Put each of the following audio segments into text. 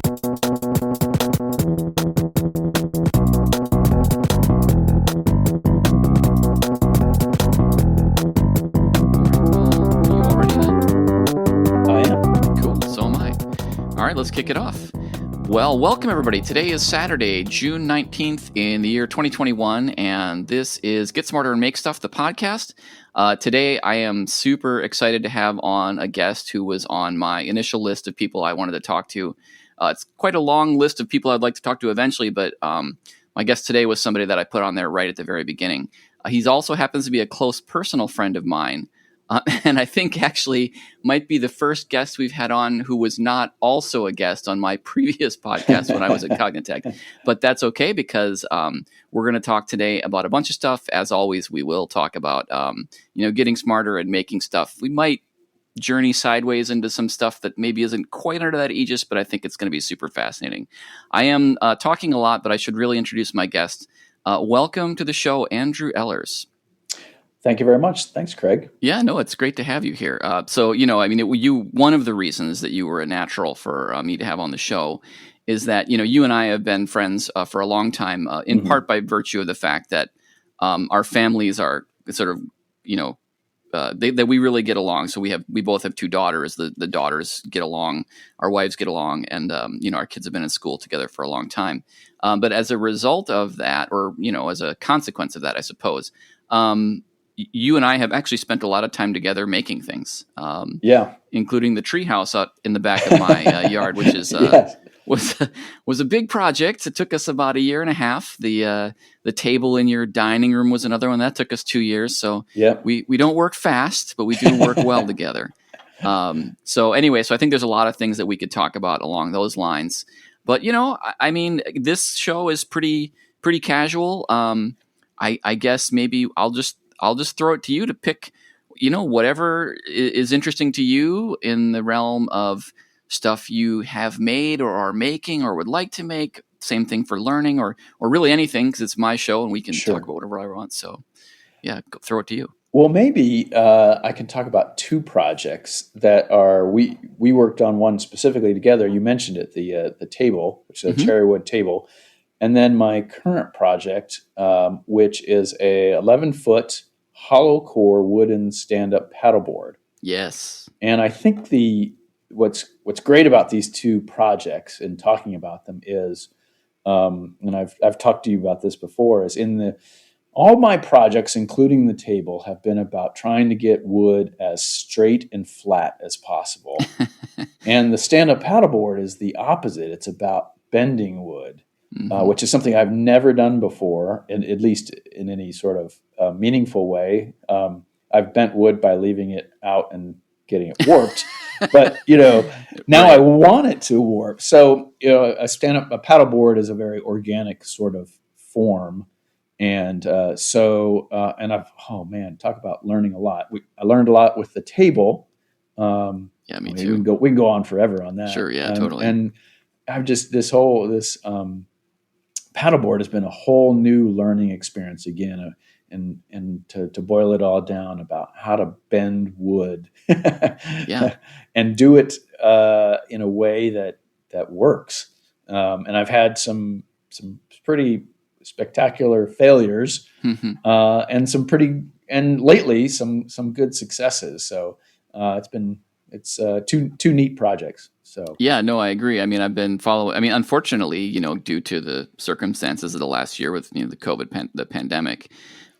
You all ready then? I am. Cool, so am I. All right, let's kick it off. Well, welcome everybody. Today is Saturday, June 19th in the year 2021, and this is Get Smarter and Make Stuff, the podcast. Today, I am super excited to have on a guest who was on my initial list of people I wanted to talk to. It's quite a long list of people I'd like to talk to eventually, but my guest today was somebody that I put on there right at the very beginning. He's also happens to be a close personal friend of mine. And I think actually might be the first guest we've had on who was not also a guest on my previous podcast when I was at Cognitech. But that's okay because we're going to talk today about a bunch of stuff. As always, we will talk about getting smarter and making stuff. We might journey sideways into some stuff that maybe isn't quite under that aegis, but I think it's going to be super fascinating. I am talking a lot, but I should really introduce my guest. Welcome to the show, Andrew Ehlers. Thank you very much. Thanks, Craig. Yeah, no, it's great to have you here. One of the reasons that you were a natural for me to have on the show is that, you and I have been friends for a long time, in part by virtue of the fact that our families are sort of, that we really get along. So we both have two daughters. The daughters get along, our wives get along, and, our kids have been in school together for a long time. But as a result of that, or, as a consequence of that, I suppose, you and I have actually spent a lot of time together making things, including the treehouse out in the back of my yard, which is was a big project. It took us about a year and a half. The table in your dining room was another one that took us 2 years. So we don't work fast, but we do work well together. So I think there's a lot of things that we could talk about along those lines. But this show is pretty casual. I guess maybe I'll just throw it to you to pick, whatever is interesting to you in the realm of stuff you have made or are making or would like to make. Same thing for learning or really anything, because it's my show and we can talk about whatever I want. So, throw it to you. Well, maybe I can talk about two projects that are we worked on one specifically together. You mentioned it, the table, which is a cherry wood table. And then my current project, which is a 11-foot hollow core wooden stand-up paddleboard. Yes. And I think what's great about these two projects and talking about them is, and I've talked to you about this before, is all my projects, including the table, have been about trying to get wood as straight and flat as possible. And the stand-up paddleboard is the opposite. It's about bending wood. Which is something I've never done before, at least in any sort of meaningful way. I've bent wood by leaving it out and getting it warped, but now I want it to warp. So a paddleboard is a very organic sort of form, and talk about learning a lot. I learned a lot with the table. Me too. We can go on forever on that. Sure, yeah, totally. And I've just this paddleboard has been a whole new learning experience again, and to boil it all down about how to bend wood, and do it in a way that works. And I've had some pretty spectacular failures, and lately some good successes. So it's two neat projects. So I agree. I've been following. Unfortunately, due to the circumstances of the last year with the COVID the pandemic,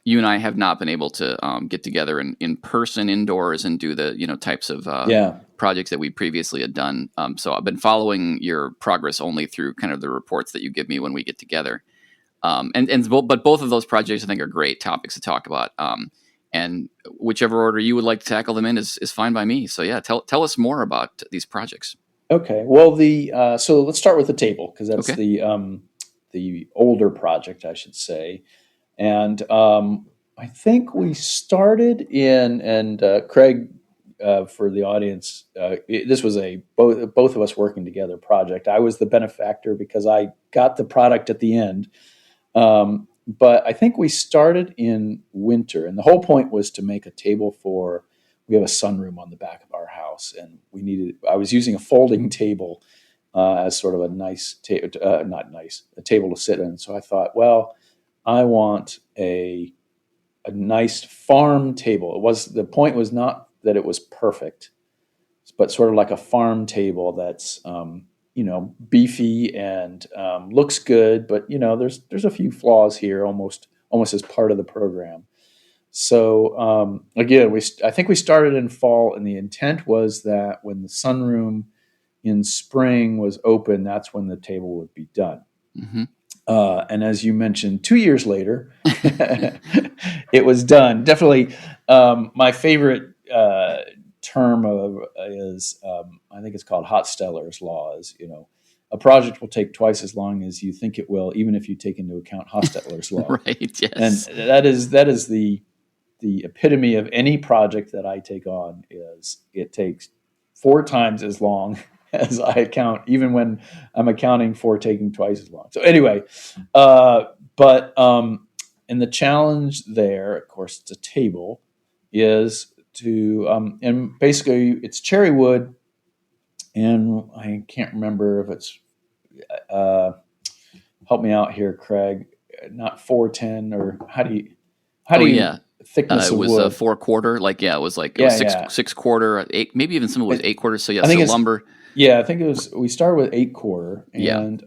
you and I have not been able to get together in person indoors and do the types of projects that we previously had done. So I've been following your progress only through kind of the reports that you give me when we get together. But both of those projects I think are great topics to talk about. And whichever order you would like to tackle them in is fine by me. So tell us more about these projects. Okay. Well, so let's start with the table, because that's the older project, I should say. And I think we started and Craig, for the audience, this was a both of us working together project. I was the benefactor because I got the product at the end. But I think we started in winter, and the whole point was to make a table we have a sunroom on the back of our house, and I was using a folding table as sort of a a table to sit in. So I thought, well, I want a nice farm table. The point was not that it was perfect, but sort of like a farm table that's beefy and looks good, but there's a few flaws here, almost as part of the program. So again, I think we started in fall, and the intent was that when the sunroom in spring was open, that's when the table would be done. Mm-hmm. And as you mentioned, 2 years later, it was done. Definitely, my favorite term is I think it's called Hostetler's law. Is a project will take twice as long as you think it will, even if you take into account Hostetler's law. Right. Yes. And that is the epitome of any project that I take on. Is it takes 4 times as long as I account, even when I'm accounting for taking twice as long. So anyway, and the challenge there, of course, it's a table, is to and basically it's cherry wood, and I can't remember if it's help me out here, Craig, not 410 or how do you yeah. Thickness it was of wood. a 4/4, it was like 6/4, 8, maybe even some of it was 8/4. So I think so lumber. Yeah, I think it was. We started with 8/4, and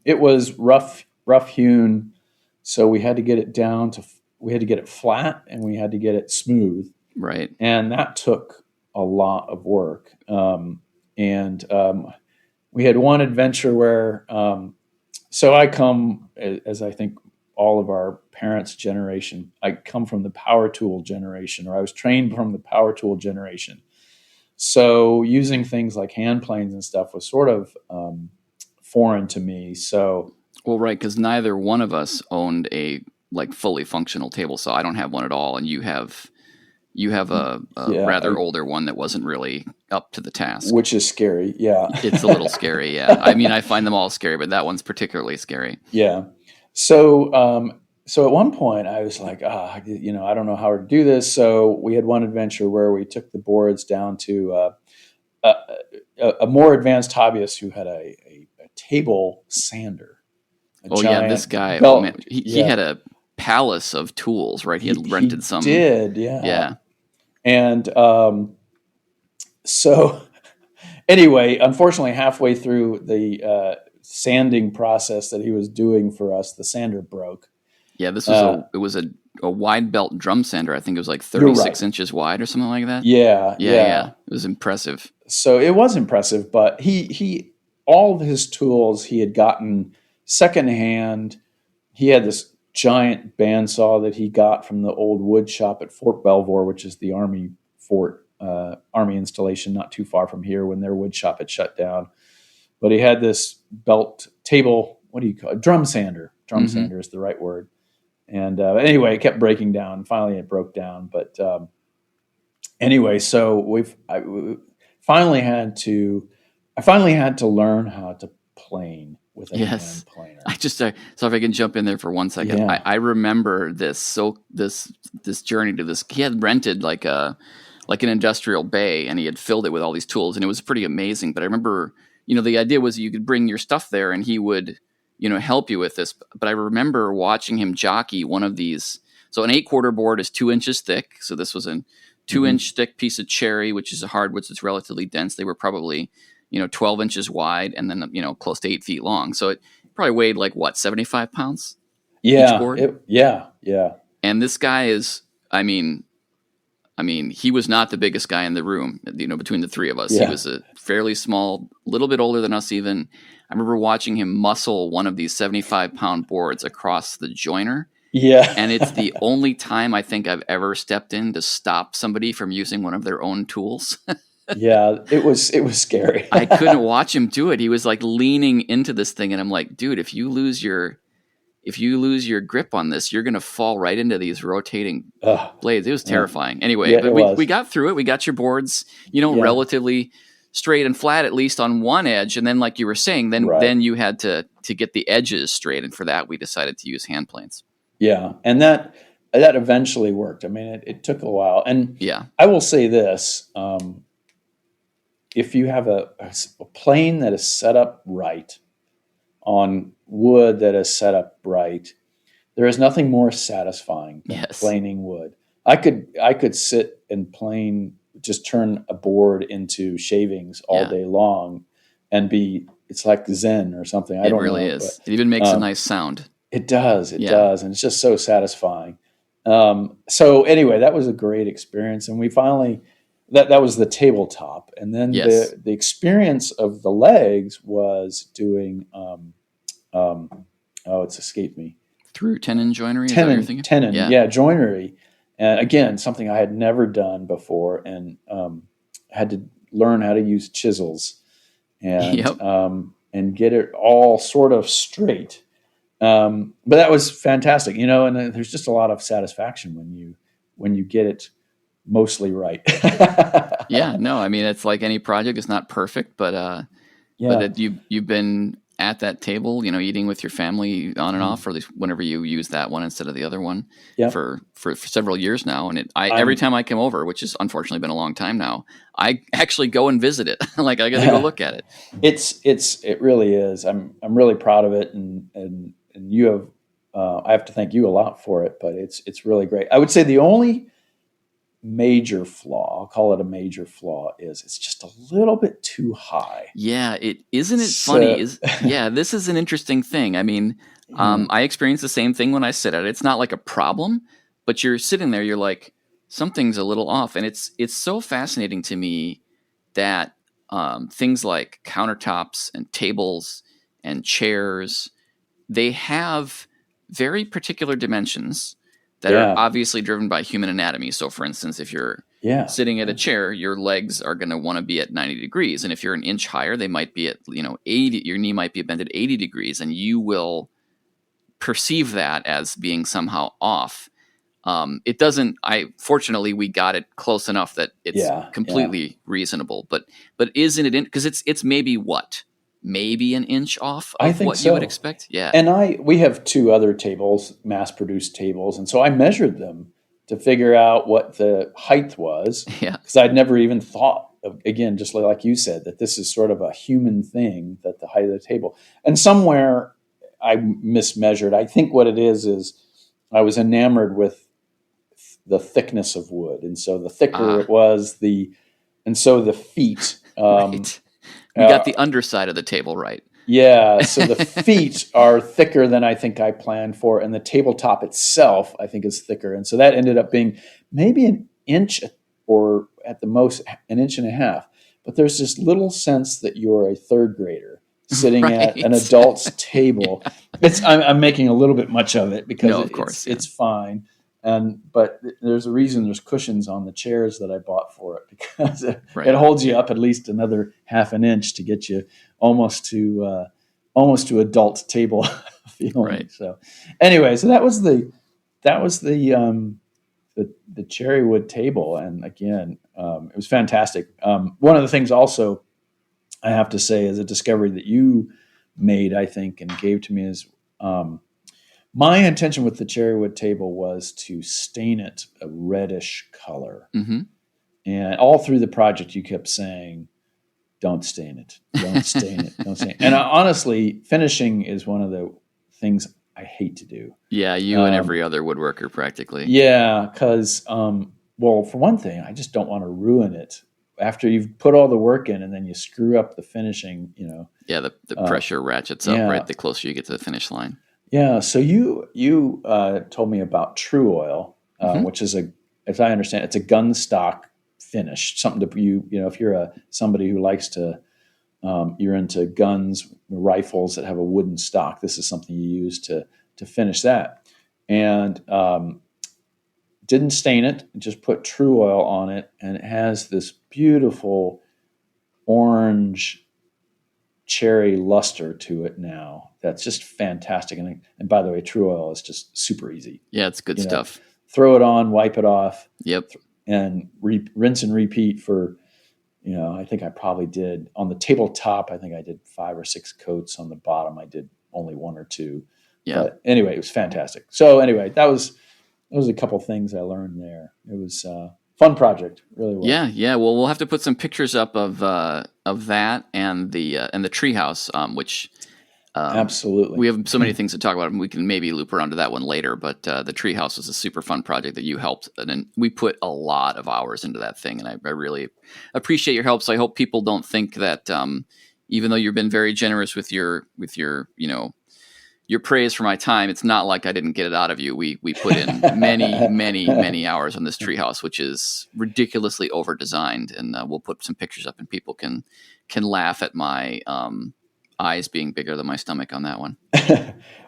it was rough hewn. So we had to get it we had to get it flat, and we had to get it smooth. Right. And that took a lot of work. We had one adventure where, so I come, as I think all of our parents' generation, I come from the power tool generation, or I was trained from the power tool generation. So using things like hand planes and stuff was sort of foreign to me. So, well, right, because neither one of us owned a fully functional table saw. I don't have one at all, and you have a rather older one that wasn't really up to the task, which is scary. Yeah, it's a little scary. Yeah, I mean, I find them all scary, but that one's particularly scary. Yeah. So at one point I was like, I don't know how to do this. So we had one adventure where we took the boards down to a more advanced hobbyist who had a table sander. This guy, he had a palace of tools, right? He had rented some. Did, yeah. Yeah. And so anyway, unfortunately, halfway through the sanding process that he was doing for us, the sander broke. Yeah, this was it was a wide belt drum sander. I think it was like 36 inches wide or something like that. Yeah. It was impressive. So it was impressive, but he all of his tools he had gotten secondhand. He had this giant bandsaw that he got from the old wood shop at Fort Belvoir, which is the Army fort, Army installation not too far from here, when their wood shop had shut down. But he had this belt table, what do you call it? Drum sander. Drum sander is the right word. And anyway, it kept breaking down. Finally, it broke down. But anyway, so I finally had to learn how to plane with a hand planer. I just so if I can jump in there for 1 second, I remember this journey to this. He had rented like an industrial bay, and he had filled it with all these tools, and it was pretty amazing. But I remember, the idea was you could bring your stuff there, and he would, help you with this. But I remember watching him jockey one of these. So an 8/4 board is 2 inches thick. So this was a 2-inch thick piece of cherry, which is a hardwood, so it's relatively dense. They were probably 12 inches wide, and then close to 8 feet long. So it probably weighed 75 pounds. Yeah, each board. Yeah. And this guy is, I mean, he was not the biggest guy in the room, between the three of us. Yeah. He was a fairly small, little bit older than us even. I remember watching him muscle one of these 75-pound boards across the joiner. Yeah. And it's the only time I think I've ever stepped in to stop somebody from using one of their own tools. Yeah, it was scary. I couldn't watch him do it. He was leaning into this thing, and I'm like, dude, if you lose your grip on this, you're going to fall right into these rotating blades. It was terrifying. Anyway, but we got through it. We got your boards, relatively straight and flat, at least on one edge. And then, like you were saying, then you had to get the edges straight. And for that, we decided to use hand planes. Yeah. And that eventually worked. I mean, it took a while. And I will say this, if you have a plane that is set up right on wood that is set up right, there is nothing more satisfying than Yes. planing wood. I could sit and plane, just turn a board into shavings all day long, and it's like Zen or something. I It don't really know, is. but It even makes a nice sound. it does. It Yeah. does, and it's just so satisfying. So anyway, that was a great experience, and we finally that was the tabletop, and then Yes. the experience of the legs was doing it's escaped me. Through tenon joinery, is that what you're thinking? Tenon, joinery, and again, something I had never done before, and had to learn how to use chisels and Yep. And get it all sort of straight. But that was fantastic, and there's just a lot of satisfaction when you get it mostly right. Yeah, no, I mean, it's like any project. It's not perfect, but that you've been at that table, eating with your family on and off, or at least whenever you use that one instead of the other one for several years now. And every time I come over, which has unfortunately been a long time now, I actually go and visit it. Like I got to go look at it. It really is. I'm really proud of it, and you have. I have to thank you a lot for it, but it's really great. I would say the only major flaw, I'll call it a major flaw, is it's just a little bit too high. Yeah, isn't it funny? This is an interesting thing. I mean, I experience the same thing when I sit at it. It's not like a problem, but you're sitting there, you're like, something's a little off. And it's so fascinating to me that things like countertops and tables and chairs, they have very particular dimensions that are obviously driven by human anatomy. So, for instance, if you're sitting at a chair, your legs are going to want to be at 90 degrees. And if you're an inch higher, they might be at 80. Your knee might be bent at 80 degrees, and you will perceive that as being somehow off. It doesn't. Fortunately, we got it close enough that it's completely reasonable. But isn't it? Because it's maybe what? Maybe an inch off of what you would expect. Yeah. And we have two other tables, mass-produced tables, and so I measured them to figure out what the height was. Yeah. Because I'd never even thought of, again, just like you said, that this is sort of a human thing, that the height of the table. And somewhere I mismeasured. I think what it is I was enamored with the thickness of wood, and so the thicker it was, the feet. Right. We got the underside of the table right. Yeah, so the feet are thicker than I think I planned for, and the tabletop itself, I think, is thicker. And so that ended up being maybe an inch, or at the most an inch and a half. But there's this little sense that you're a third grader sitting at an adult's table. I'm making a little bit much of it because it's fine. But there's a reason there's cushions on the chairs that I bought for it, because it holds you up at least another half an inch to get you almost to adult table feeling. Right. So anyway, so that was the cherry wood table, and again, it was fantastic. One of the things also I have to say is a discovery that you made, I think, and gave to me is. My intention with the cherry wood table was to stain it a reddish color. Mm-hmm. And all through the project, you kept saying, don't stain it, don't stain it, don't stain it. And honestly, finishing is one of the things I hate to do. Yeah, you and every other woodworker practically. Yeah, because, well, for one thing, I just don't want to ruin it. After you've put all the work in and then you screw up the finishing, Yeah, the pressure ratchets up, right, the closer you get to the finish line. Yeah, so you told me about True Oil, which is as I understand, it's a gun stock finish. Something to if you're somebody who likes to, you're into guns, rifles that have a wooden stock. This is something you use to finish that, and didn't stain it. Just put True Oil on it, and it has this beautiful orange cherry luster to it now. That's just fantastic. And by the way, True Oil is just super easy. Yeah, it's good stuff. Throw it on, wipe it off. Yep. And rinse and repeat for, I think I probably did on the tabletop. I think I did 5 or 6 coats. On the bottom, I did only 1 or 2. Yeah. But anyway, it was fantastic. So anyway, that was a couple things I learned there. It was Fun project, really was. Yeah. Well, we'll have to put some pictures up of that and the treehouse, which Absolutely. we have so many things to talk about, and we can maybe loop around to that one later. But the treehouse was a super fun project that you helped, and then we put a lot of hours into that thing, and I really appreciate your help. So I hope people don't think that even though you've been very generous with your your praise for my time, it's not like I didn't get it out of you. We put in many hours on this treehouse, which is ridiculously over designed, and we'll put some pictures up, and people can laugh at my eyes being bigger than my stomach on that one.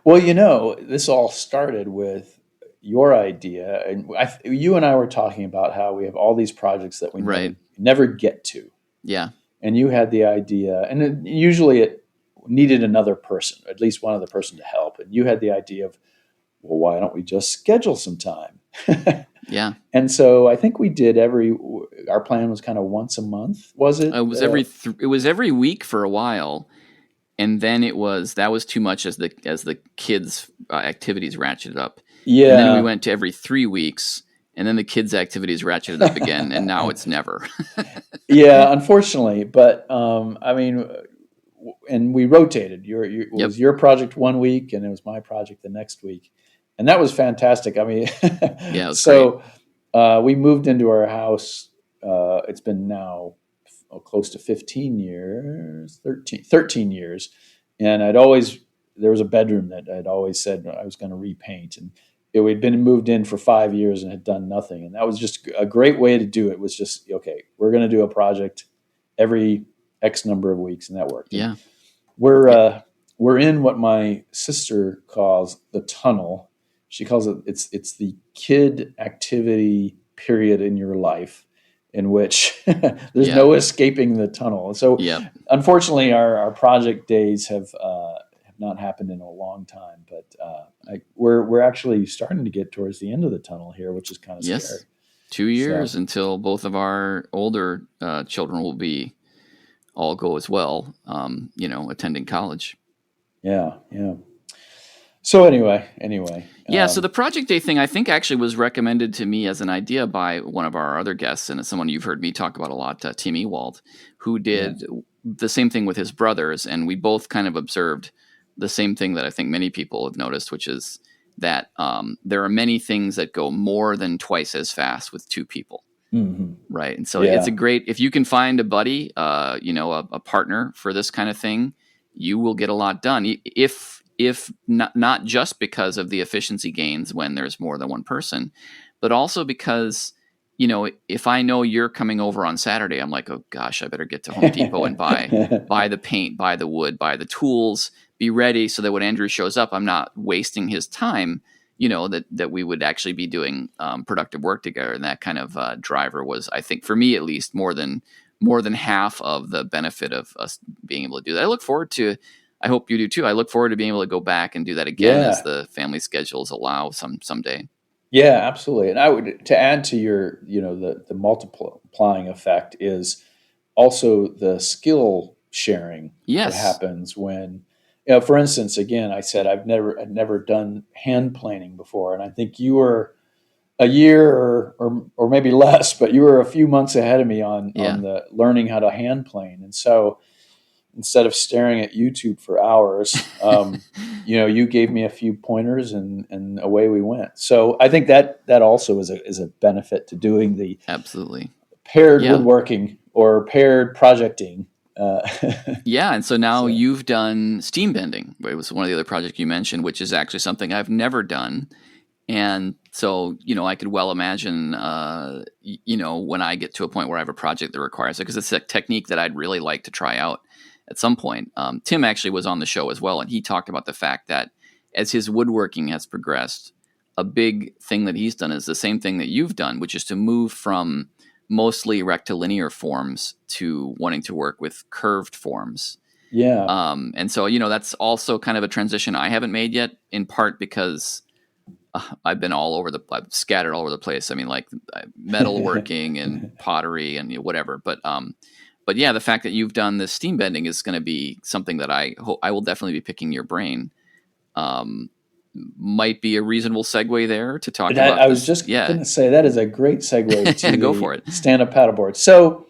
Well, this all started with your idea, and you and I were talking about how we have all these projects that we never get to. Yeah. And you had the idea, and usually it needed another person, at least one other person to help. And you had the idea of, well, why don't we just schedule some time? Yeah. And so I think we did our plan was kind of once a month, was it? It was every week for a while. And then that was too much as the kids' activities ratcheted up. Yeah. And then we went to every 3 weeks, and then the kids' activities ratcheted up again, and now it's never. Yeah, unfortunately, but I mean, and we rotated. It was your project one week, and it was my project the next week, and that was fantastic. I mean, yeah, it was great. We moved into our house. It's been now close to 15 years, 13 years. And there was a bedroom that I'd always said I was going to repaint. And we'd been moved in for 5 years and had done nothing. And that was just a great way to do it. Was just, okay, we're going to do a project every X number of weeks. And that worked. Yeah. And we're in what my sister calls the tunnel. She calls it's the kid activity period in your life, in which there's no escaping the tunnel. So unfortunately, our project days have not happened in a long time, but we're actually starting to get towards the end of the tunnel here, which is kind of scary. 2 years until both of our older children will all go as well, attending college. Yeah. So anyway. Yeah, so the Project Day thing, I think, actually was recommended to me as an idea by one of our other guests, and it's someone you've heard me talk about a lot, Tim Ewald, who did the same thing with his brothers, and we both kind of observed the same thing that I think many people have noticed, which is that there are many things that go more than twice as fast with two people. Mm-hmm. Right. And so it's if you can find a buddy, a partner for this kind of thing, you will get a lot done. If not just because of the efficiency gains when there's more than one person, but also because, if I know you're coming over on Saturday, I'm like, oh gosh, I better get to Home Depot and buy the paint, buy the wood, buy the tools, be ready so that when Andrew shows up, I'm not wasting his time, that we would actually be doing productive work together. And that kind of driver was, I think, for me at least, more than half of the benefit of us being able to do that. I look forward to. I hope you do too. I look forward to being able to go back and do that again as the family schedules allow someday. Yeah, absolutely. And I would, to add to your, the multiplying effect is also the skill sharing that happens when, for instance, again, I said I'd never done hand planing before, and I think you were a year or maybe less, but you were a few months ahead of me on the learning how to hand plane, and so. Instead of staring at YouTube for hours, you gave me a few pointers and away we went. So I think that also is a benefit to doing the absolutely paired woodworking or paired projecting. And so now you've done steam bending. It was one of the other projects you mentioned, which is actually something I've never done. And so, I could well imagine, when I get to a point where I have a project that requires it, because it's a technique that I'd really like to try out at some point. Tim actually was on the show as well, and he talked about the fact that as his woodworking has progressed, a big thing that he's done is the same thing that you've done, which is to move from mostly rectilinear forms to wanting to work with curved forms. Yeah. And so, that's also kind of a transition I haven't made yet, in part because I've been I've scattered all over the place. I mean, like metalworking and pottery and whatever. But yeah, the fact that you've done this steam bending is going to be something that I will definitely be picking your brain. might be a reasonable segue there to talk That about I was this. just Yeah, going to say that is a great segue to go for the it. stand-up paddleboard. So,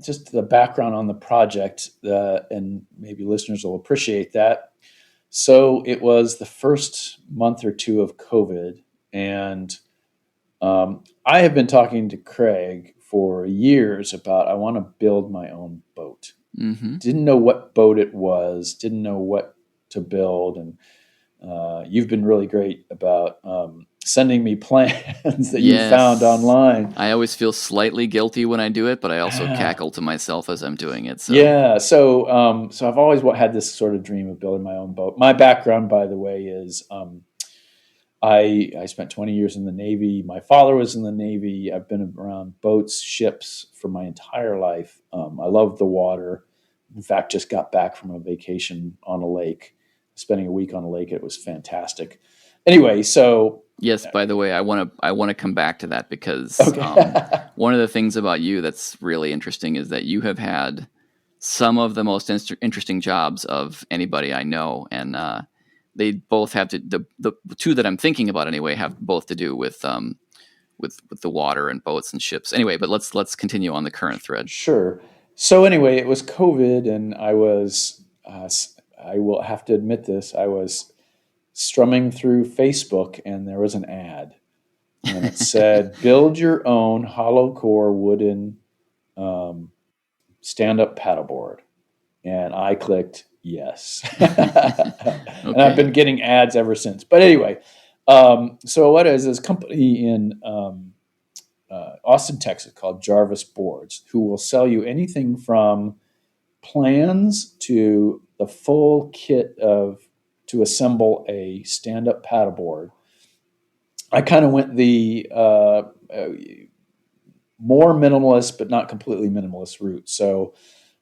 just the background on the project, and maybe listeners will appreciate that. So it was the first month or two of COVID, and I have been talking to Craig for years about I want to build my own boat. Mm-hmm. Didn't know what boat it was, didn't know what to build, and you've been really great about sending me plans that you found Yes. online. I always feel slightly guilty when I do it, but I also cackle to myself as I'm doing it. So. Yeah, so I've always had this sort of dream of building my own boat. My background, by the way, is I spent 20 years in the Navy. My father was in the Navy. I've been around boats, ships for my entire life. I love the water. In fact, just got back from a vacation on a lake, spending a week on a lake. It was fantastic. Anyway, so yes, by the way, I want to come back to that because okay. one of the things about you that's really interesting is that you have had some of the most interesting jobs of anybody I know, and they both have to the two that I'm thinking about anyway have both to do with the water and boats and ships. Anyway, but let's continue on the current thread. Sure. So anyway, it was COVID, and I will have to admit this, I was strumming through Facebook, and there was an ad, and it said, "Build your own hollow core wooden stand-up paddleboard," and I clicked yes. And I've been getting ads ever since. But anyway, so what is this company in Austin, Texas, called Jarvis Boards, who will sell you anything from plans to the full kit to assemble a stand-up paddleboard. I kind of went the more minimalist, but not completely minimalist route. So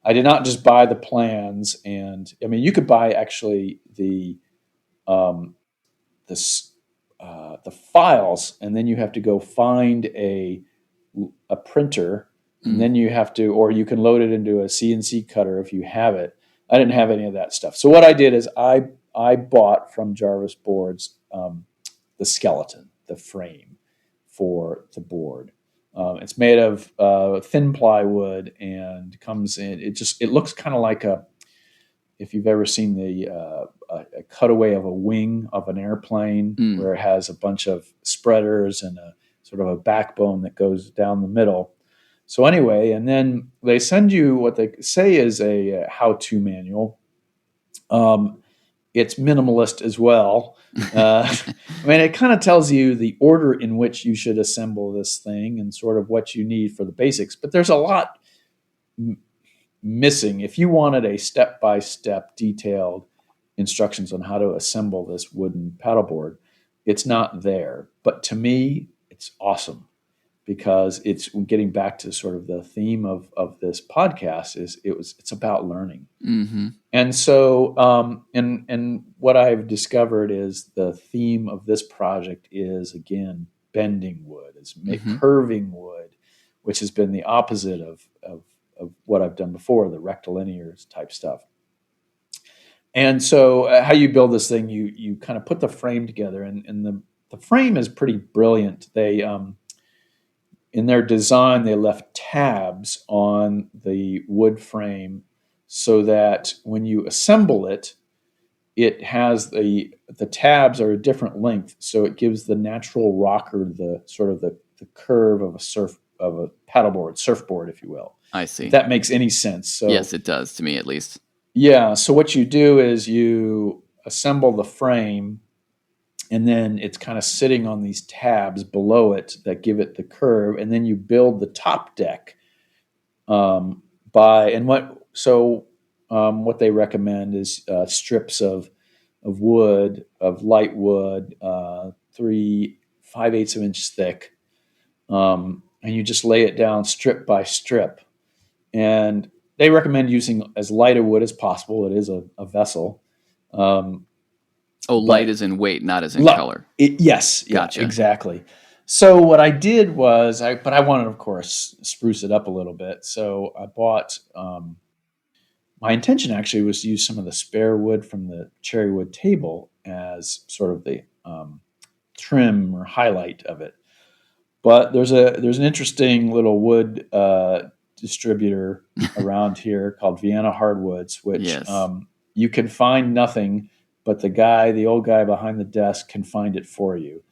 I did not just buy the plans, and I mean, you could buy actually the files, and then you have to go find a printer, and then you have to, or you can load it into a CNC cutter if you have it. I didn't have any of that stuff. So what I did is I bought from Jarvis Boards the skeleton, the frame for the board. It's made of thin plywood and comes in. It looks kind of like if you've ever seen a cutaway of a wing of an airplane where it has a bunch of spreaders and a sort of a backbone that goes down the middle. So anyway, and then they send you what they say is a how-to manual. It's minimalist as well. I mean, it kind of tells you the order in which you should assemble this thing and sort of what you need for the basics. But there's a lot missing. If you wanted a step-by-step detailed instructions on how to assemble this wooden paddleboard, it's not there. But to me, it's awesome, because it's getting back to sort of the theme of this podcast it's about learning. Mm-hmm. And so, and what I've discovered is the theme of this project is, again, bending wood, curving wood, which has been the opposite of what I've done before, the rectilinear type stuff. And so how you build this thing, you kind of put the frame together, and the frame is pretty brilliant. They, in their design, they left tabs on the wood frame so that when you assemble it, it has the tabs are a different length, so it gives the natural rocker the sort of the curve of a paddleboard, surfboard, if you will. I see. If that makes any sense. So yes, it does to me, at least. Yeah. So what you do is you assemble the frame, and then it's kind of sitting on these tabs below it that give it the curve, and then you build the top deck what they recommend is strips of wood, of light wood, 3/5 of inch thick, and you just lay it down strip by strip. And they recommend using as light a wood as possible. It is a vessel. Light as in weight, not as in color. Yes, gotcha. Yeah, exactly. So what I did was, but I wanted, of course, spruce it up a little bit. So I bought my intention actually was to use some of the spare wood from the cherry wood table as sort of the trim or highlight of it. But there's an interesting little wood distributor around here called Vienna Hardwoods, which Yes. you can find nothing, but the old guy behind the desk can find it for you.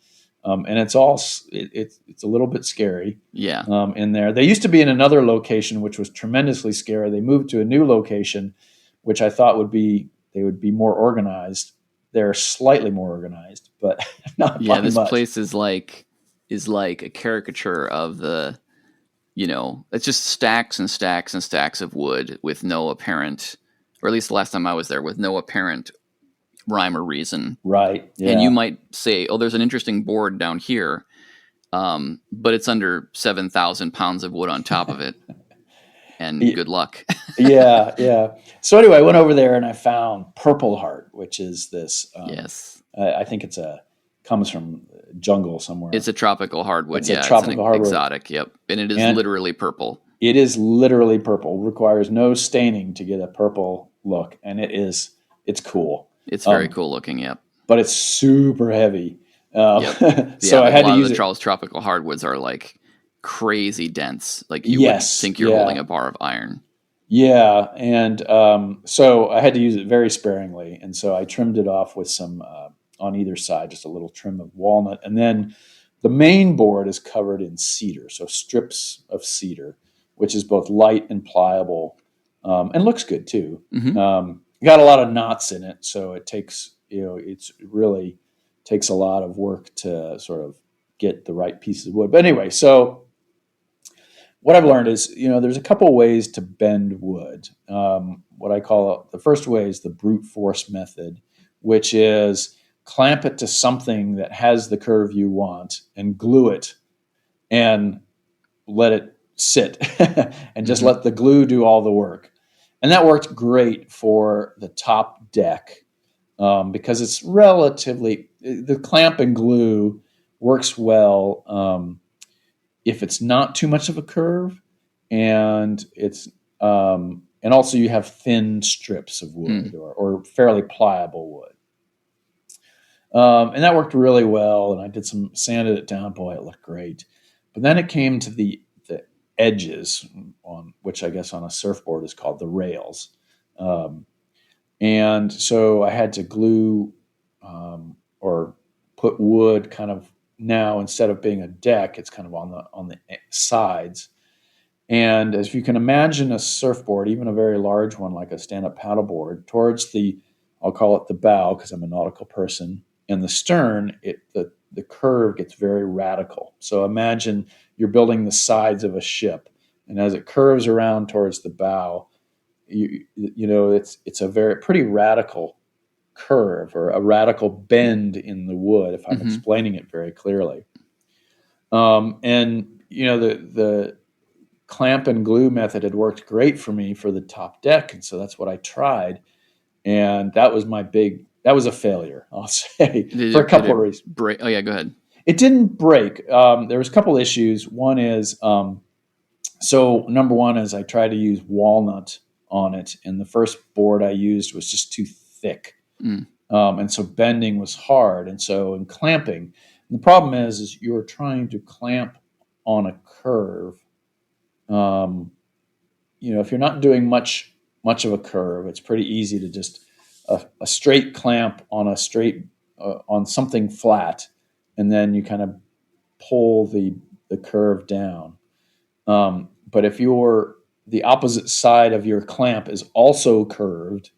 And it's a little bit scary. Yeah. In there. They used to be in another location, which was tremendously scary. They moved to a new location, which I thought they would be more organized. They're slightly more organized, but not by This much. place is like a caricature of the, it's just stacks and stacks and stacks of wood with no apparent, or at least the last time I was there, with no apparent rhyme or reason. Right. Yeah. And you might say, oh, there's an interesting board down here, but it's under 7,000 pounds of wood on top of it. And good luck. Yeah. So anyway, I went over there and I found Purple Heart, which is this. Yes. I think comes from jungle somewhere. It's a tropical hardwood. It's an hardwood. Exotic. Yep. And it is literally purple. It is literally purple. Requires no staining to get a purple look. And it's cool. It's very cool looking. Yep. But it's super heavy. Yep. So I had to use the Charles tropical hardwoods are like crazy dense. Like you would think you're holding a bar of iron. Yeah. And so I had to use it very sparingly. And so I trimmed it off with some on either side, just a little trim of walnut. And then the main board is covered in cedar. So strips of cedar, which is both light and pliable and looks good too. Mm-hmm. Got a lot of knots in it. So it takes, it really takes a lot of work to sort of get the right pieces of wood. But anyway, so what I've learned is, there's a couple ways to bend wood. What I call the first way is the brute force method, which is clamp it to something that has the curve you want and glue it and let it sit and just let the glue do all the work. And that worked great for the top deck because it's the clamp and glue works well if it's not too much of a curve, and it's and also you have thin strips of wood or fairly pliable wood. And that worked really well, and I did some sanded it down. Boy, it looked great. But then it came to the edges, on which I guess on a surfboard is called the rails. And so I had to glue or put wood kind of, now instead of being a deck, it's kind of on the sides. And as you can imagine, a surfboard, even a very large one like a stand-up paddleboard, towards I'll call it the bow because I'm a nautical person, and the stern, the curve gets very radical. So imagine you're building the sides of a ship, and as it curves around towards the bow, it's a pretty radical curve or a radical bend in the wood, if I'm explaining it very clearly. And the clamp and glue method had worked great for me for the top deck, and so that's what I tried. And that was a failure, I'll say, for a couple of reasons. Oh yeah, go ahead. It didn't break. There was a couple issues. One is, so number one is I tried to use walnut on it, and the first board I used was just too thick. And so bending was hard. And so in clamping, the problem is you're trying to clamp on a curve. If you're not doing much of a curve, it's pretty easy to just a straight clamp on on something flat, and then you kind of pull the curve down. But if the opposite side of your clamp is also curved,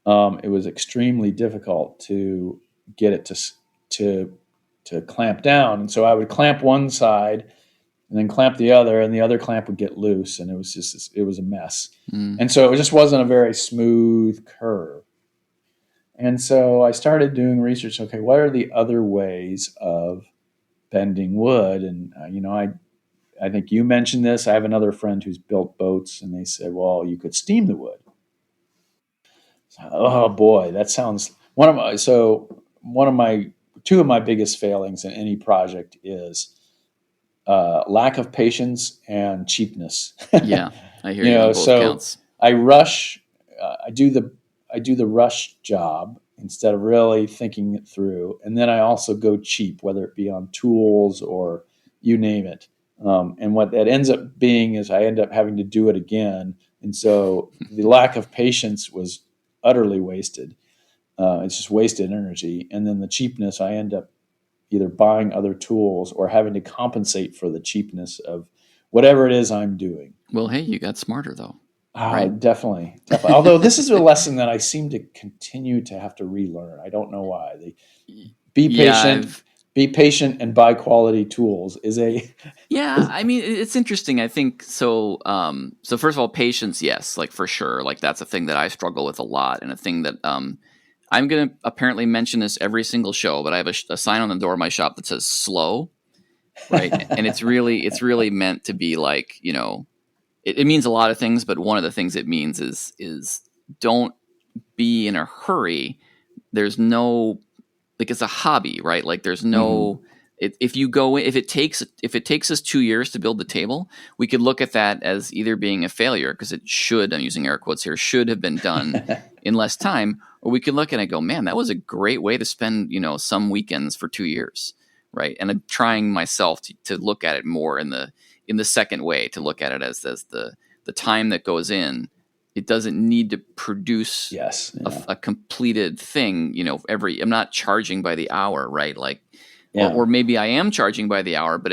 it was extremely difficult to get it to clamp down. And so I would clamp one side and then clamp the other, and the other clamp would get loose, and it was a mess. And so it just wasn't a very smooth curve. And so I started doing research. Okay, what are the other ways of bending wood? And I think you mentioned this. I have another friend who's built boats, and they said, well, you could steam the wood. Oh boy, that sounds two of my biggest failings in any project is lack of patience and cheapness. Yeah, I hear you on both counts. I rush I do the rush job instead of really thinking it through, and then I also go cheap, whether it be on tools or you name it. And what that ends up being is I end up having to do it again, and so the lack of patience was utterly wasted. It's just wasted energy, and then the cheapness, I end up either buying other tools or having to compensate for the cheapness of whatever it is I'm doing. Well, hey, you got smarter though. Right? Definitely. Although this is a lesson that I seem to continue to have to relearn. I don't know why. Be patient. Yeah, Be patient and buy quality tools is a. Yeah, I mean, it's interesting. I think so. So first of all, patience, yes, like for sure. Like that's a thing that I struggle with a lot, and a thing that I'm going to apparently mention this every single show. But I have a sign on the door of my shop that says "slow," right? And it's really meant to be like, it means a lot of things, but one of the things it means is don't be in a hurry. There's no, like, it's a hobby, right? Like there's no. If it takes us 2 years to build the table, we could look at that as either being a failure because it should, I'm using air quotes here, should have been done in less time, or we could look at it and go, man, that was a great way to spend some weekends for 2 years, right? And I'm trying myself to look at it more in the second way, to look at it as the time that goes in. It doesn't need to produce a completed thing. I'm not charging by the hour, right? Like. Yeah. Or maybe I am charging by the hour, but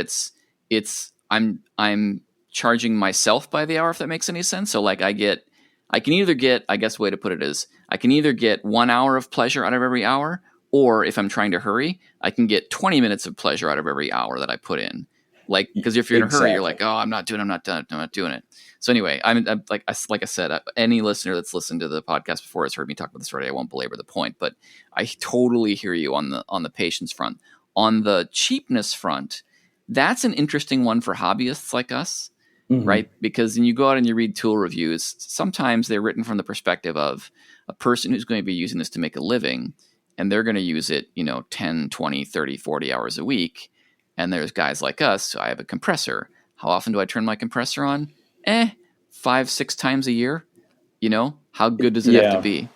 I'm charging myself by the hour, if that makes any sense. So like I can either get, I guess the way to put it is, I can either get 1 hour of pleasure out of every hour, or if I'm trying to hurry, I can get 20 minutes of pleasure out of every hour that I put in. Like, because if you're in a hurry, you're like, oh, I'm not doing it. So anyway, I'm like I said, any listener that's listened to the podcast before has heard me talk about this already. I won't belabor the point, but I totally hear you on the patience front. On the cheapness front, that's an interesting one for hobbyists like us, right? Because when you go out and you read tool reviews, sometimes they're written from the perspective of a person who's going to be using this to make a living, and they're going to use it, 10, 20, 30, 40 hours a week. And there's guys like us. So I have a compressor. How often do I turn my compressor on? 5-6 times a year. How good does it have to be?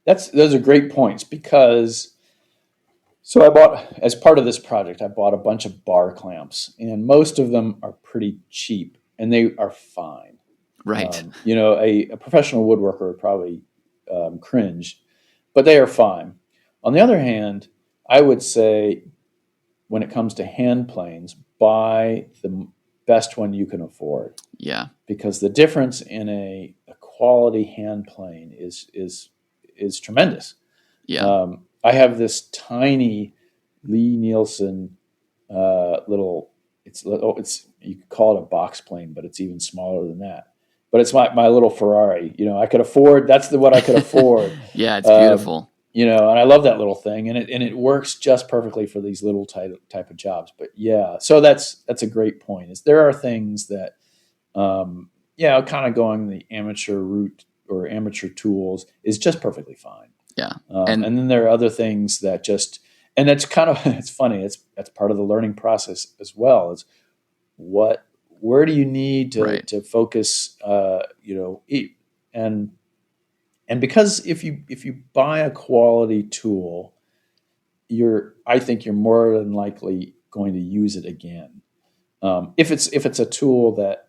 Those are great points, because so I bought, as part of this project, I bought a bunch of bar clamps, and most of them are pretty cheap, and they are fine. Right. A professional woodworker would probably cringe, but they are fine. On the other hand, I would say when it comes to hand planes, buy the best one you can afford. Yeah. Because the difference in a quality hand plane is tremendous. Yeah. I have this tiny Lee Nielsen little. It's you could call it a box plane, but it's even smaller than that. But it's my little Ferrari. I could afford. That's what I could afford. Yeah, it's beautiful. And I love that little thing, and it works just perfectly for these little type of jobs. But yeah, so that's a great point. Is there are things that, kind of going the amateur route or amateur tools is just perfectly fine. Yeah. And then there are other things that and it's kind of, it's funny. That's part of the learning process as well, is where do you need to focus, and because if you buy a quality tool, I think you're more than likely going to use it again. If it's a tool that,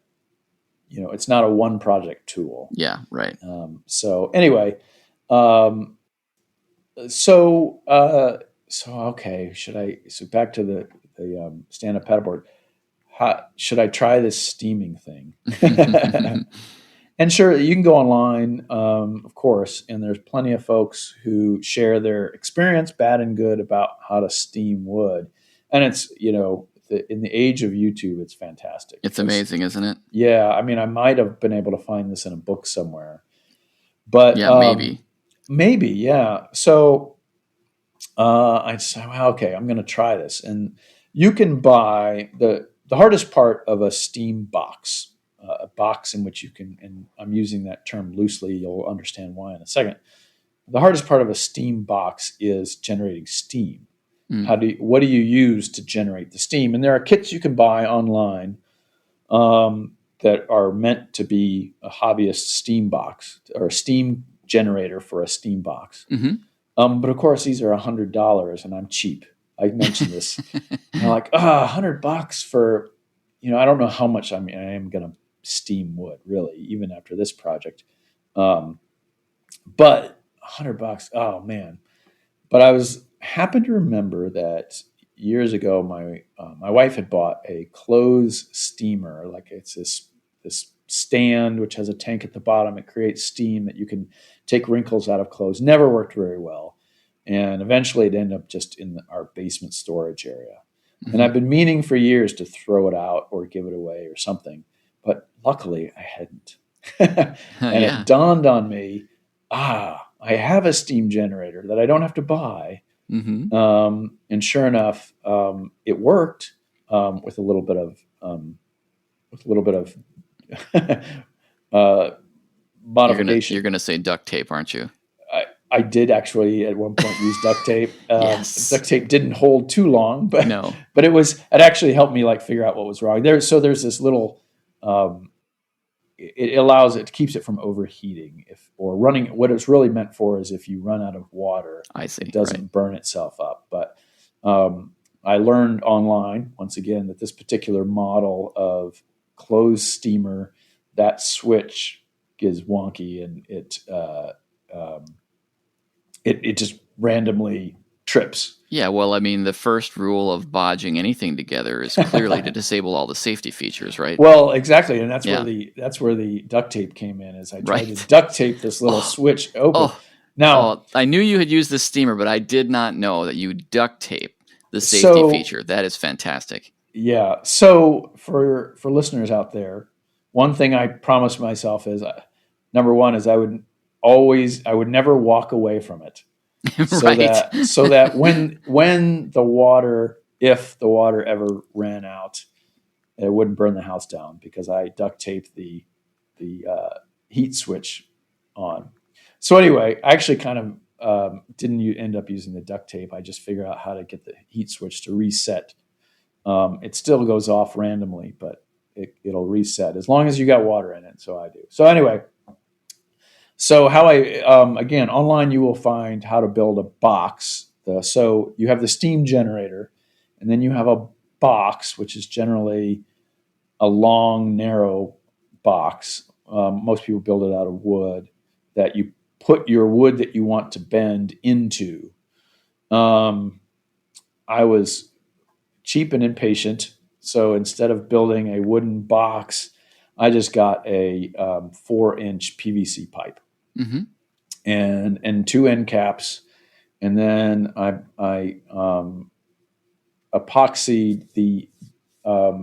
it's not a one project tool. Yeah. Right. So anyway, So okay, so back to the stand-up paddleboard. Should I try this steaming thing? And sure, you can go online, of course, and there's plenty of folks who share their experience, bad and good, about how to steam wood. And it's, in the age of YouTube, it's fantastic. It's amazing, isn't it? Yeah, I mean, I might have been able to find this in a book somewhere, but yeah, maybe. Maybe, yeah. So I said, okay, I'm going to try this. And you can buy the hardest part of a steam box, a box in which you can, and I'm using that term loosely, you'll understand why in a second. The hardest part of a steam box is generating steam. What do you use to generate the steam? And there are kits you can buy online that are meant to be a hobbyist steam box or a steam generator for a steam box. But of course, these are $100, and I'm cheap. I mentioned this. And they're like, $100 for, I don't know how much I am going to steam wood, really, even after this project. But $100, oh man. But I happened to remember that years ago, my wife had bought a clothes steamer. Like it's this stand which has a tank at the bottom. It creates steam that you can take wrinkles out of clothes. Never worked very well, and eventually it ended up just in our basement storage area. And I've been meaning for years to throw it out or give it away or something, but luckily I hadn't. And it dawned on me, I have a steam generator that I don't have to buy. And sure enough, it worked with a little bit of modification. You're gonna say duct tape, aren't you? I did actually at one point use duct tape. Yes. Duct tape didn't hold too long, but No. but it actually helped me figure out what was wrong. There's this little. It keeps it from overheating or running. What it's really meant for is if you run out of water, I see. It doesn't burn itself up. But I learned online once again that this particular model of closed steamer, that switch is wonky, and it just randomly trips. Yeah, well, I mean, the first rule of bodging anything together is clearly to disable all the safety features, right? Well, exactly, and that's where the duct tape came in. Is I tried to duct tape this little switch open. Now, I knew you had used this steamer, but I did not know that you duct tape the safety feature. That is fantastic. Yeah. So for listeners out there, one thing I promised myself is, number one, is I would never walk away from it. So that when the water, if the water ever ran out, it wouldn't burn the house down because I duct taped the heat switch on. So anyway, I actually kind of didn't end up using the duct tape. I just figured out how to get the heat switch to reset. It still goes off randomly, but it'll reset as long as you got water in it. So I do. So anyway. So how again, online you will find how to build a box. So you have the steam generator, and then you have a box, which is generally a long, narrow box. Most people build it out of wood that you put your wood that you want to bend into. I was cheap and impatient, so instead of building a wooden box, I just got a 4-inch PVC pipe. And 2 end caps, and then I epoxied the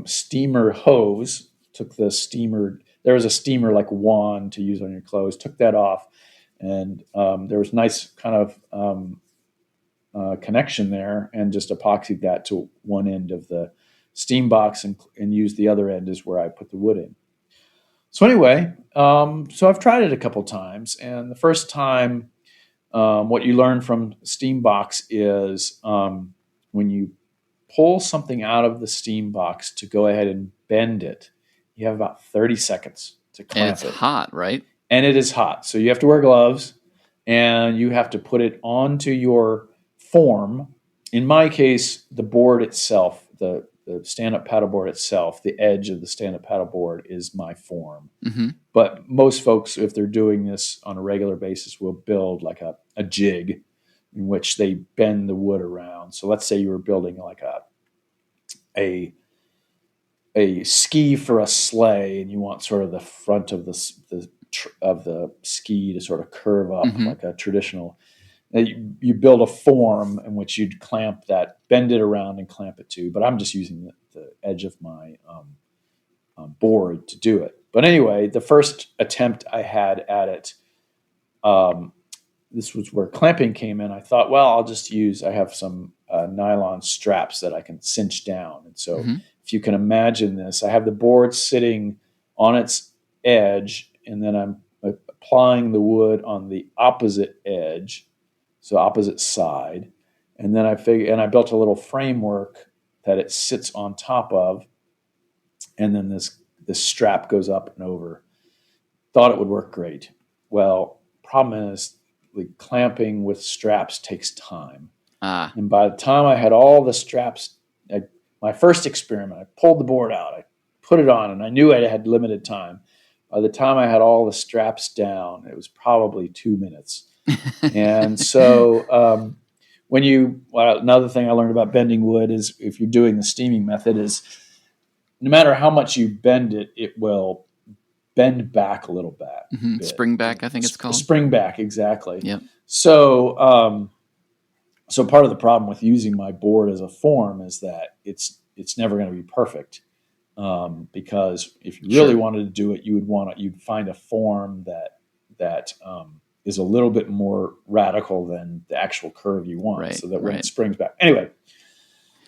steamer hose. Took the steamer. There was a steamer like wand to use on your clothes. Took that off, and there was nice kind of connection there, and just epoxied that to one end of the steam box, and used the other end is where I put the wood in. So anyway, so I've tried it a couple times, and the first time, what you learn from steam box is when you pull something out of the steam box to go ahead and bend it, you have about 30 seconds to clamp it. And it's hot, right? And it is hot, so you have to wear gloves, and you have to put it onto your form. In my case, the board itself, the stand-up paddleboard itself, the edge of the stand-up paddleboard is my form. But most folks, if they're doing this on a regular basis, will build like a jig in which they bend the wood around. So let's say you were building like a ski for a sleigh, and you want sort of the front of the ski to sort of curve up like a traditional. You build a form in which you'd clamp that, bend it around and clamp it to. But I'm just using the edge of my board to do it. But anyway, the first attempt I had at it, this was where clamping came in. I thought, well, I'll just I have some nylon straps that I can cinch down. And so if you can imagine this, I have the board sitting on its edge, and then I'm applying the wood on the opposite edge. So opposite side, and then I built a little framework that it sits on top of, and then the strap goes up and over. Thought it would work great. Well, problem is the clamping with straps takes time. And by the time I had all the straps, my first experiment, I pulled the board out, I put it on, and I knew I had limited time. By the time I had all the straps down, it was probably 2 minutes. And so another thing I learned about bending wood is if you're doing the steaming method is no matter how much you bend it, it will bend back a little bit. Mm-hmm. Spring back, I think it's called. Spring back, exactly. Yep. So, so part of the problem with using my board as a form is that it's never going to be perfect. Because if you really wanted to do it, you'd find a form that is a little bit more radical than the actual curve you want, so that when it springs back. Anyway.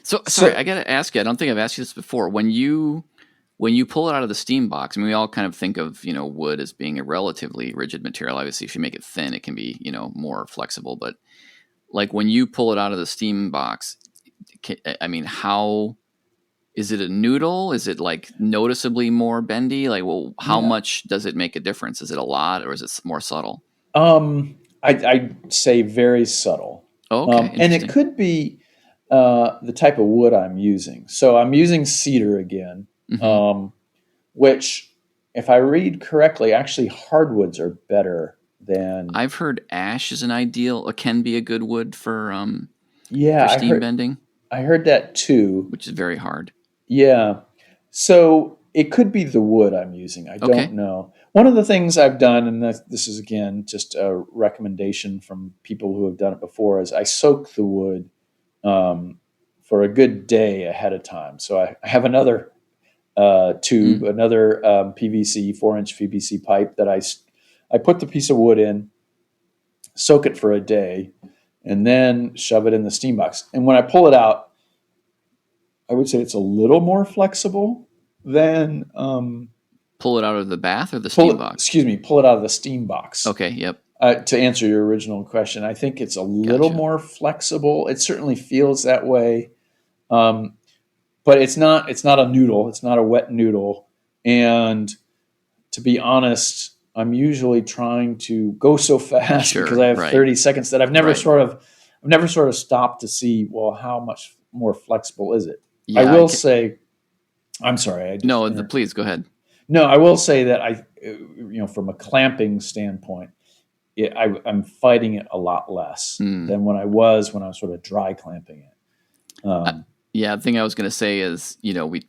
So sorry, I got to ask you. I don't think I've asked you this before. When you pull it out of the steam box, I mean, we all kind of think of wood as being a relatively rigid material. Obviously, if you make it thin, it can be more flexible. But like when you pull it out of the steam box, I mean, how is it a noodle? Is it like noticeably more bendy? Like, well, how much does it make a difference? Is it a lot, or is it more subtle? I'd say very subtle. Oh, okay, and it could be the type of wood I'm using. So I'm using cedar again, which, if I read correctly, actually hardwoods are better than. I've heard ash is an ideal, or can be a good wood for steam bending. I heard that too, which is very hard. Yeah, so it could be the wood I'm using. I don't know. One of the things I've done, and this is again just a recommendation from people who have done it before, is I soak the wood for a good day ahead of time. So I have another tube, another PVC 4-inch PVC pipe that I put the piece of wood in, soak it for a day, and then shove it in the steam box. And when I pull it out, I would say it's a little more flexible than pull it out of the bath or the steam box. Excuse me, pull it out of the steam box. Okay, yep. To answer your original question, I think it's a little more flexible. It certainly feels that way, but it's not a noodle. It's not a wet noodle. And to be honest, I'm usually trying to go so fast because I have 30 seconds that I've never sort of stopped to see, well, how much more flexible is it? Yeah, I will say, I'm sorry. Please go ahead. No, I will say that from a clamping standpoint, I'm fighting it a lot less than when I was sort of dry clamping it. The thing I was going to say is, when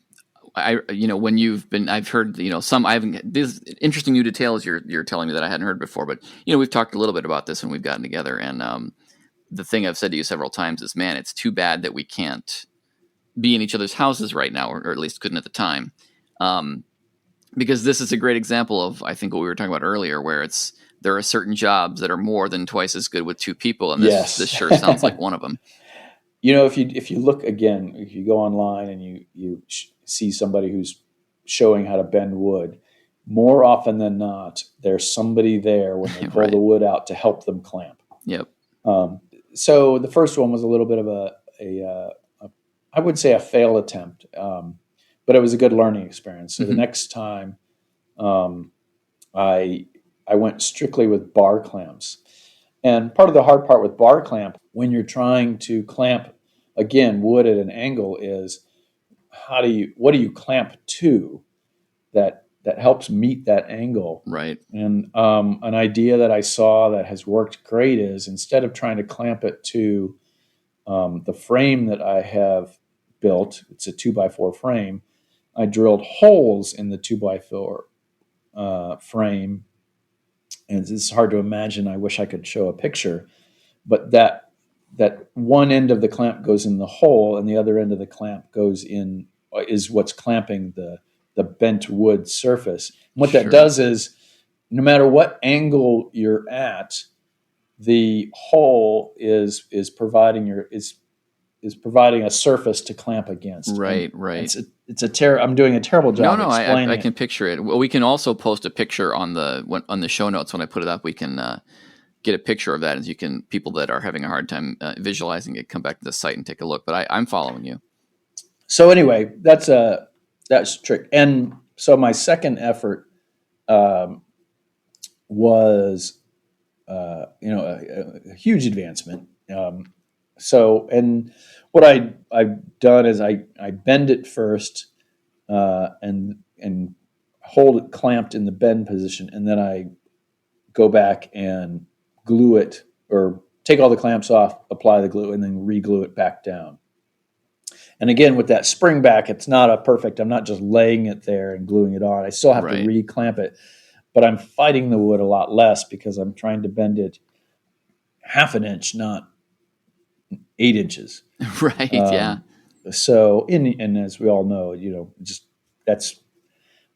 you've been, I've heard, these interesting new details you're telling me that I hadn't heard before, but we've talked a little bit about this when we've gotten together, and the thing I've said to you several times is, man, it's too bad that we can't be in each other's houses right now, or at least couldn't at the time. Because this is a great example of, I think, what we were talking about earlier, where there are certain jobs that are more than twice as good with two people. And this sure sounds like one of them. If you look again, if you go online and you see somebody who's showing how to bend wood, more often than not, there's somebody there when they pull the wood out to help them clamp. Yep. So the first one was a little bit of I would say a fail attempt, but it was a good learning experience. So the next time, I went strictly with bar clamps. And part of the hard part with bar clamp, when you're trying to clamp, again, wood at an angle, is what do you clamp to that helps meet that angle? Right. And an idea that I saw that has worked great is, instead of trying to clamp it to the frame that I have built, it's a 2x4 frame, I drilled holes in the 2x4 frame. And it's hard to imagine. I wish I could show a picture, but that one end of the clamp goes in the hole, and the other end of the clamp is what's clamping the bent wood surface. And what that does is, no matter what angle you're at, the hole is providing a surface to clamp against. Right. I'm doing a terrible job. No, I can picture it. Well, we can also post a picture on the show notes when I put it up. We can get a picture of that, as people that are having a hard time visualizing it, come back to the site and take a look. But I'm following you. So anyway, that's a trick. And So my second effort was, a huge advancement. And what I've done is I bend it first, and hold it clamped in the bend position, and then I go back and glue it, or take all the clamps off, apply the glue, and then re-glue it back down. And again, with that spring back, it's not a perfect. I'm not just laying it there and gluing it on. I still have to re-clamp it, but I'm fighting the wood a lot less because I'm trying to bend it half an inch, not 8 inches. Right. Yeah. So, and as we all know, just that's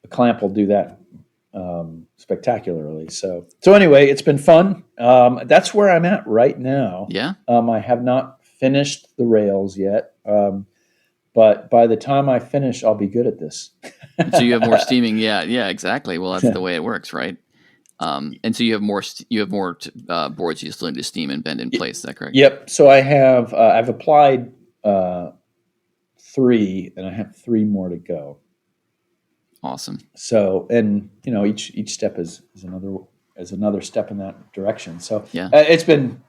a clamp will do that spectacularly. So anyway, it's been fun. That's where I'm at right now. Yeah. I have not finished the rails yet. But by the time I finish, I'll be good at this. So you have more steaming. Yeah. Yeah, exactly. Well, that's the way it works, right? And so you have more boards you still need to steam and bend in place. Is that correct? Yep. So I've applied 3, and I have 3 more to go. Awesome. So, and each step is another step in that direction. So yeah, it's fun.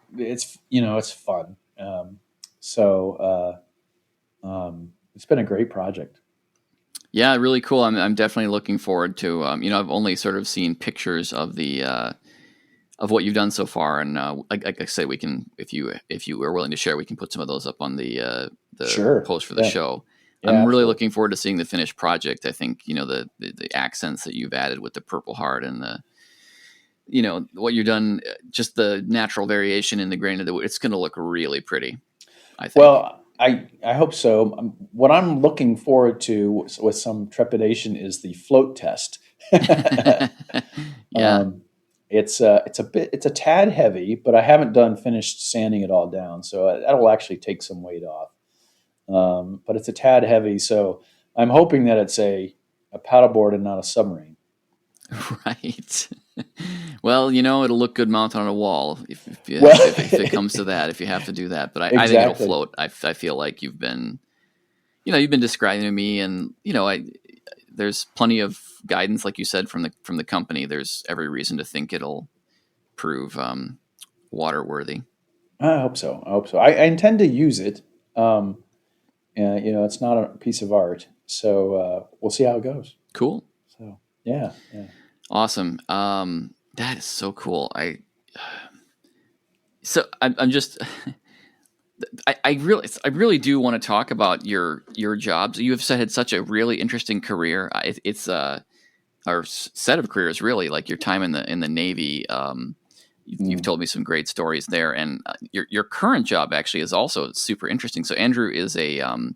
It's been a great project. Yeah, really cool. I'm definitely looking forward to. I've only sort of seen pictures of the of what you've done so far, and like I say, we can, if you are willing to share, we can put some of those up on the sure. post for the show. Yeah, I'm absolutely. really looking forward to seeing the finished project. I think the accents that you've added with the Purple Heart and the what you've done, just the natural variation in the grain of the wood. It's going to look really pretty, I think. Well, I hope so. What I'm looking forward to with some trepidation is the float test. Yeah. It's a tad heavy, but I haven't finished sanding it all down, so that'll actually take some weight off. But it's a tad heavy, so I'm hoping that it's a paddleboard and not a submarine. Right. Well, it'll look good mounted on a wall if it comes to that, if you have to do that. But I think it'll float. I feel like you've been describing to me, and there's plenty of guidance, like you said, from the company. There's every reason to think it'll prove water worthy. I hope so. I intend to use it. And, it's not a piece of art, so we'll see how it goes. Cool. So yeah. Awesome. That is so cool. I'm just. I really do want to talk about your jobs. You have had such a really interesting career. It's our set of careers, really, like your time in the Navy. You've told me some great stories there, and your current job actually is also super interesting. So Andrew is an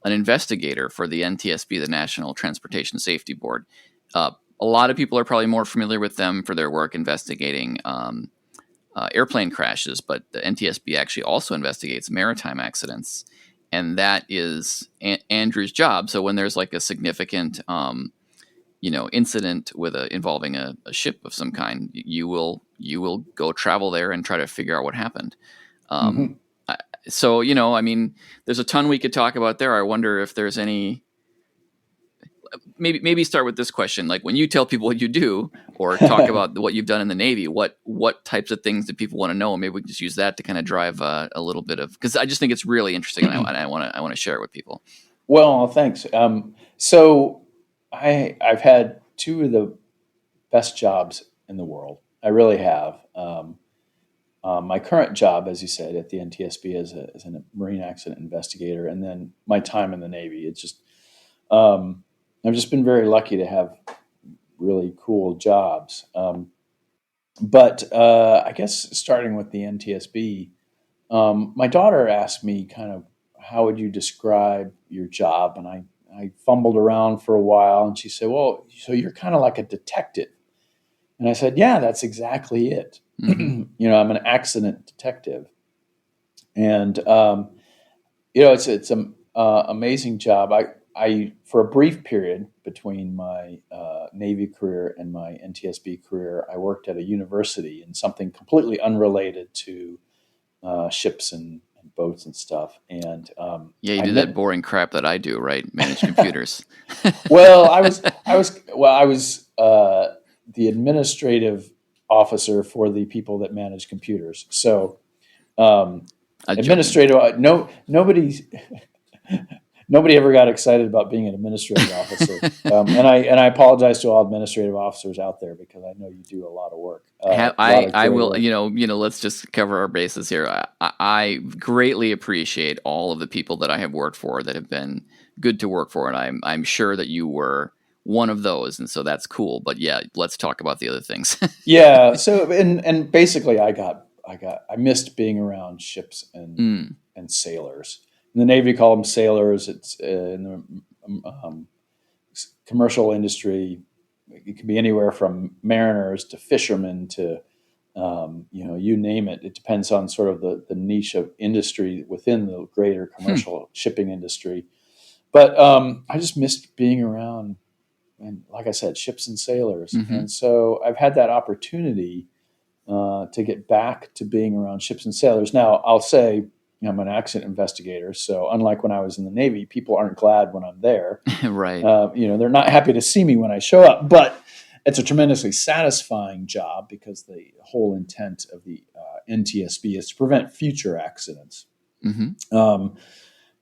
investigator for the NTSB, the National Transportation Safety Board. A lot of people are probably more familiar with them for their work investigating airplane crashes, but the NTSB actually also investigates maritime accidents, and that is Andrew's job. So when there's like a significant incident involving a ship of some kind, you will go travel there and try to figure out what happened. So there's a ton we could talk about there. I wonder if there's any. Maybe start with this question: like, when you tell people what you do, or talk about what you've done in the Navy, what types of things do people want to know? Maybe we can just use that to kind of drive a little bit of, because I just think it's really interesting, and I want to share it with people. Well, thanks. So I've had 2 of the best jobs in the world. I really have. My current job, as you said, at the NTSB as a marine accident investigator, and then my time in the Navy. It's just I've just been very lucky to have really cool jobs. But I guess starting with the NTSB, my daughter asked me kind of, how would you describe your job? And I fumbled around for a while, and she said, well, so you're kind of like a detective. And I said, yeah, that's exactly it. Mm-hmm. I'm an accident detective. And, it's an amazing job. I for a brief period between my Navy career and my NTSB career, I worked at a university in something completely unrelated to ships and boats and stuff. And Yeah, you I do met, that boring crap that I do, right? Manage computers. well, I was the administrative officer for the people that manage computers. So I'm joking. administrative, nobody ever got excited about being an administrative officer. And I apologize to all administrative officers out there because I know you do a lot of work, a lot of I great will, work. let's just cover our bases here. I greatly appreciate all of the people that I have worked for that have been good to work for, and I'm sure that you were one of those, and so that's cool. But yeah, let's talk about the other things. Yeah. So and basically, I missed being around ships Mm, and sailors. In the Navy, call them sailors. It's in the commercial industry. It can be anywhere from mariners to fishermen to you name it. It depends on sort of the niche of industry within the greater hmm, commercial shipping industry. But I just missed being around, and like I said, ships and sailors. hmm. And so I've had that opportunity to get back to being around ships and sailors. Now, I'll say I'm an accident investigator. So unlike when I was in the Navy, people aren't glad when I'm there. Right. They're not happy to see me when I show up, but it's a tremendously satisfying job because the whole intent of the NTSB is to prevent future accidents. Hmm. Um,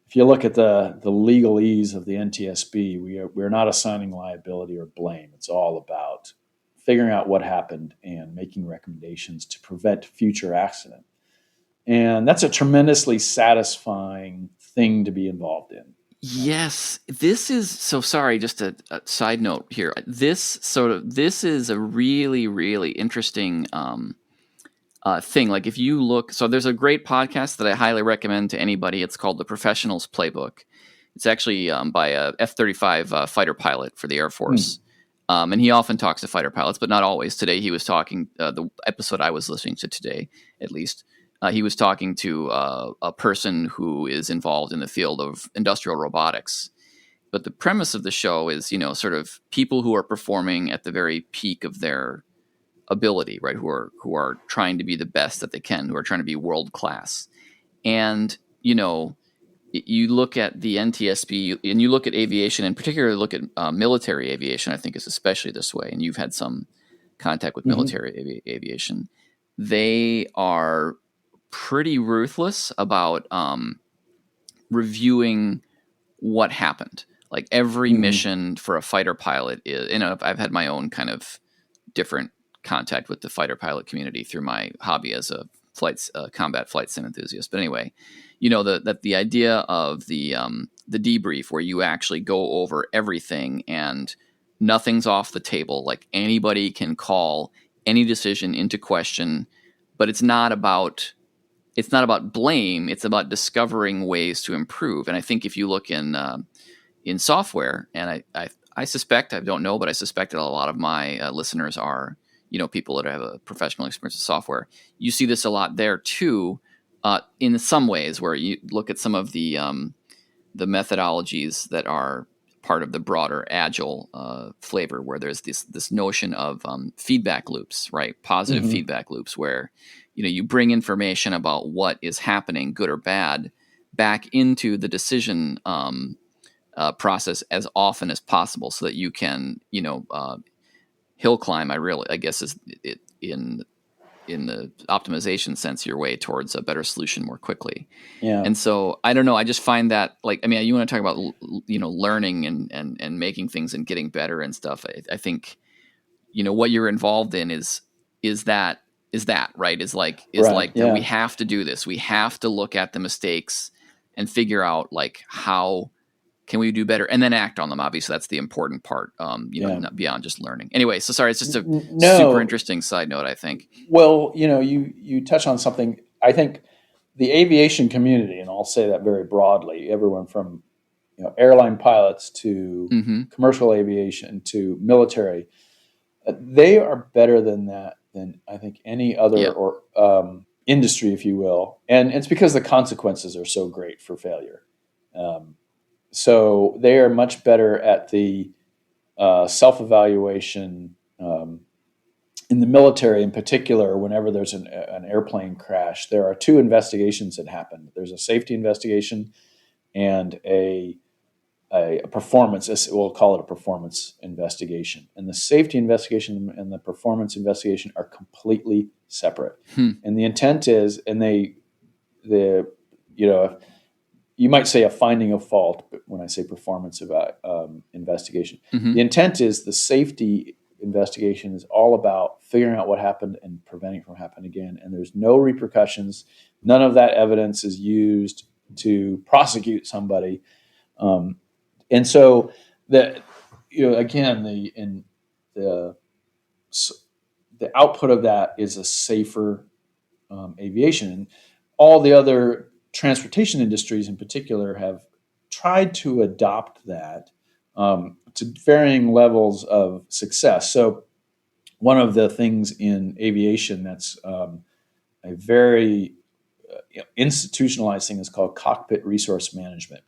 if you look at the legalese of the NTSB, we're not assigning liability or blame. It's all about figuring out what happened and making recommendations to prevent future accident. And that's a tremendously satisfying thing to be involved in. Yes, this is so sorry, just a side note here. This is a really, really interesting thing. Like if you look, so there's a great podcast that I highly recommend to anybody. It's called The Professional's Playbook. It's actually by a F-35 fighter pilot for the Air Hmm. Force. And he often talks to fighter pilots, but not always. Today he was talking, the episode I was listening to today, at least, he was talking to a person who is involved in the field of industrial robotics. But the premise of the show is, sort of people who are performing at the very peak of their ability, right? Who are trying to be the best that they can, who are trying to be world class. And you look at the NTSB and you look at aviation, and particularly look at military aviation. I think is especially this way. And you've had some contact with Mm-hmm. military aviation. They are pretty ruthless about reviewing what happened. Like every Mm-hmm. mission for a fighter pilot is, I've had my own kind of different contact with the fighter pilot community through my hobby as a combat flight sim enthusiast. But anyway, the idea of the debrief where you actually go over everything and nothing's off the table. Like anybody can call any decision into question, but it's not about blame. It's about discovering ways to improve. And I think if you look in software, and I suspect, I don't know, but I suspect that a lot of my listeners are people that have a professional experience with software. You see this a lot there too, in some ways where you look at some of the methodologies that are part of the broader agile flavor, where there's this notion of feedback loops, right? Positive Mm-hmm. feedback loops, where you bring information about what is happening, good or bad, back into the decision process as often as possible, so that you can hill climb. I guess is it in the optimization sense, your way towards a better solution more quickly. Yeah. And so I don't know. I just find that, like, I mean, you want to talk about learning and making things and getting better and stuff. I think what you're involved in is that right? Is like Right. that we Yeah. have to do this. We have to look at the mistakes and figure out like how can we do better, and then act on them. Obviously, that's the important part. Yeah. Not beyond just learning. Anyway, so sorry. It's just a super No. interesting side note, I think. Well, you touch on something. I think the aviation community, and I'll say that very broadly, everyone from airline pilots to Mm-hmm. commercial aviation to military, they are better than I think any other Yeah. or industry, if you will. And it's because the consequences are so great for failure. Um, so they are much better at the self-evaluation, in the military in particular, whenever there's an airplane crash, there are two investigations that happen. There's a safety investigation and a performance, we'll call it a performance investigation. And the safety investigation and the performance investigation are completely separate. And the intent is, you might say a finding of fault, but when I say performance investigation, the intent is the safety investigation is all about figuring out what happened and preventing it from happening again. And there's no repercussions. None of that evidence is used to prosecute somebody. And so that, again, the output of that is a safer aviation. And all the other transportation industries in particular have tried to adopt that to varying levels of success. So one of the things in aviation that's a very institutionalized thing is called cockpit resource management.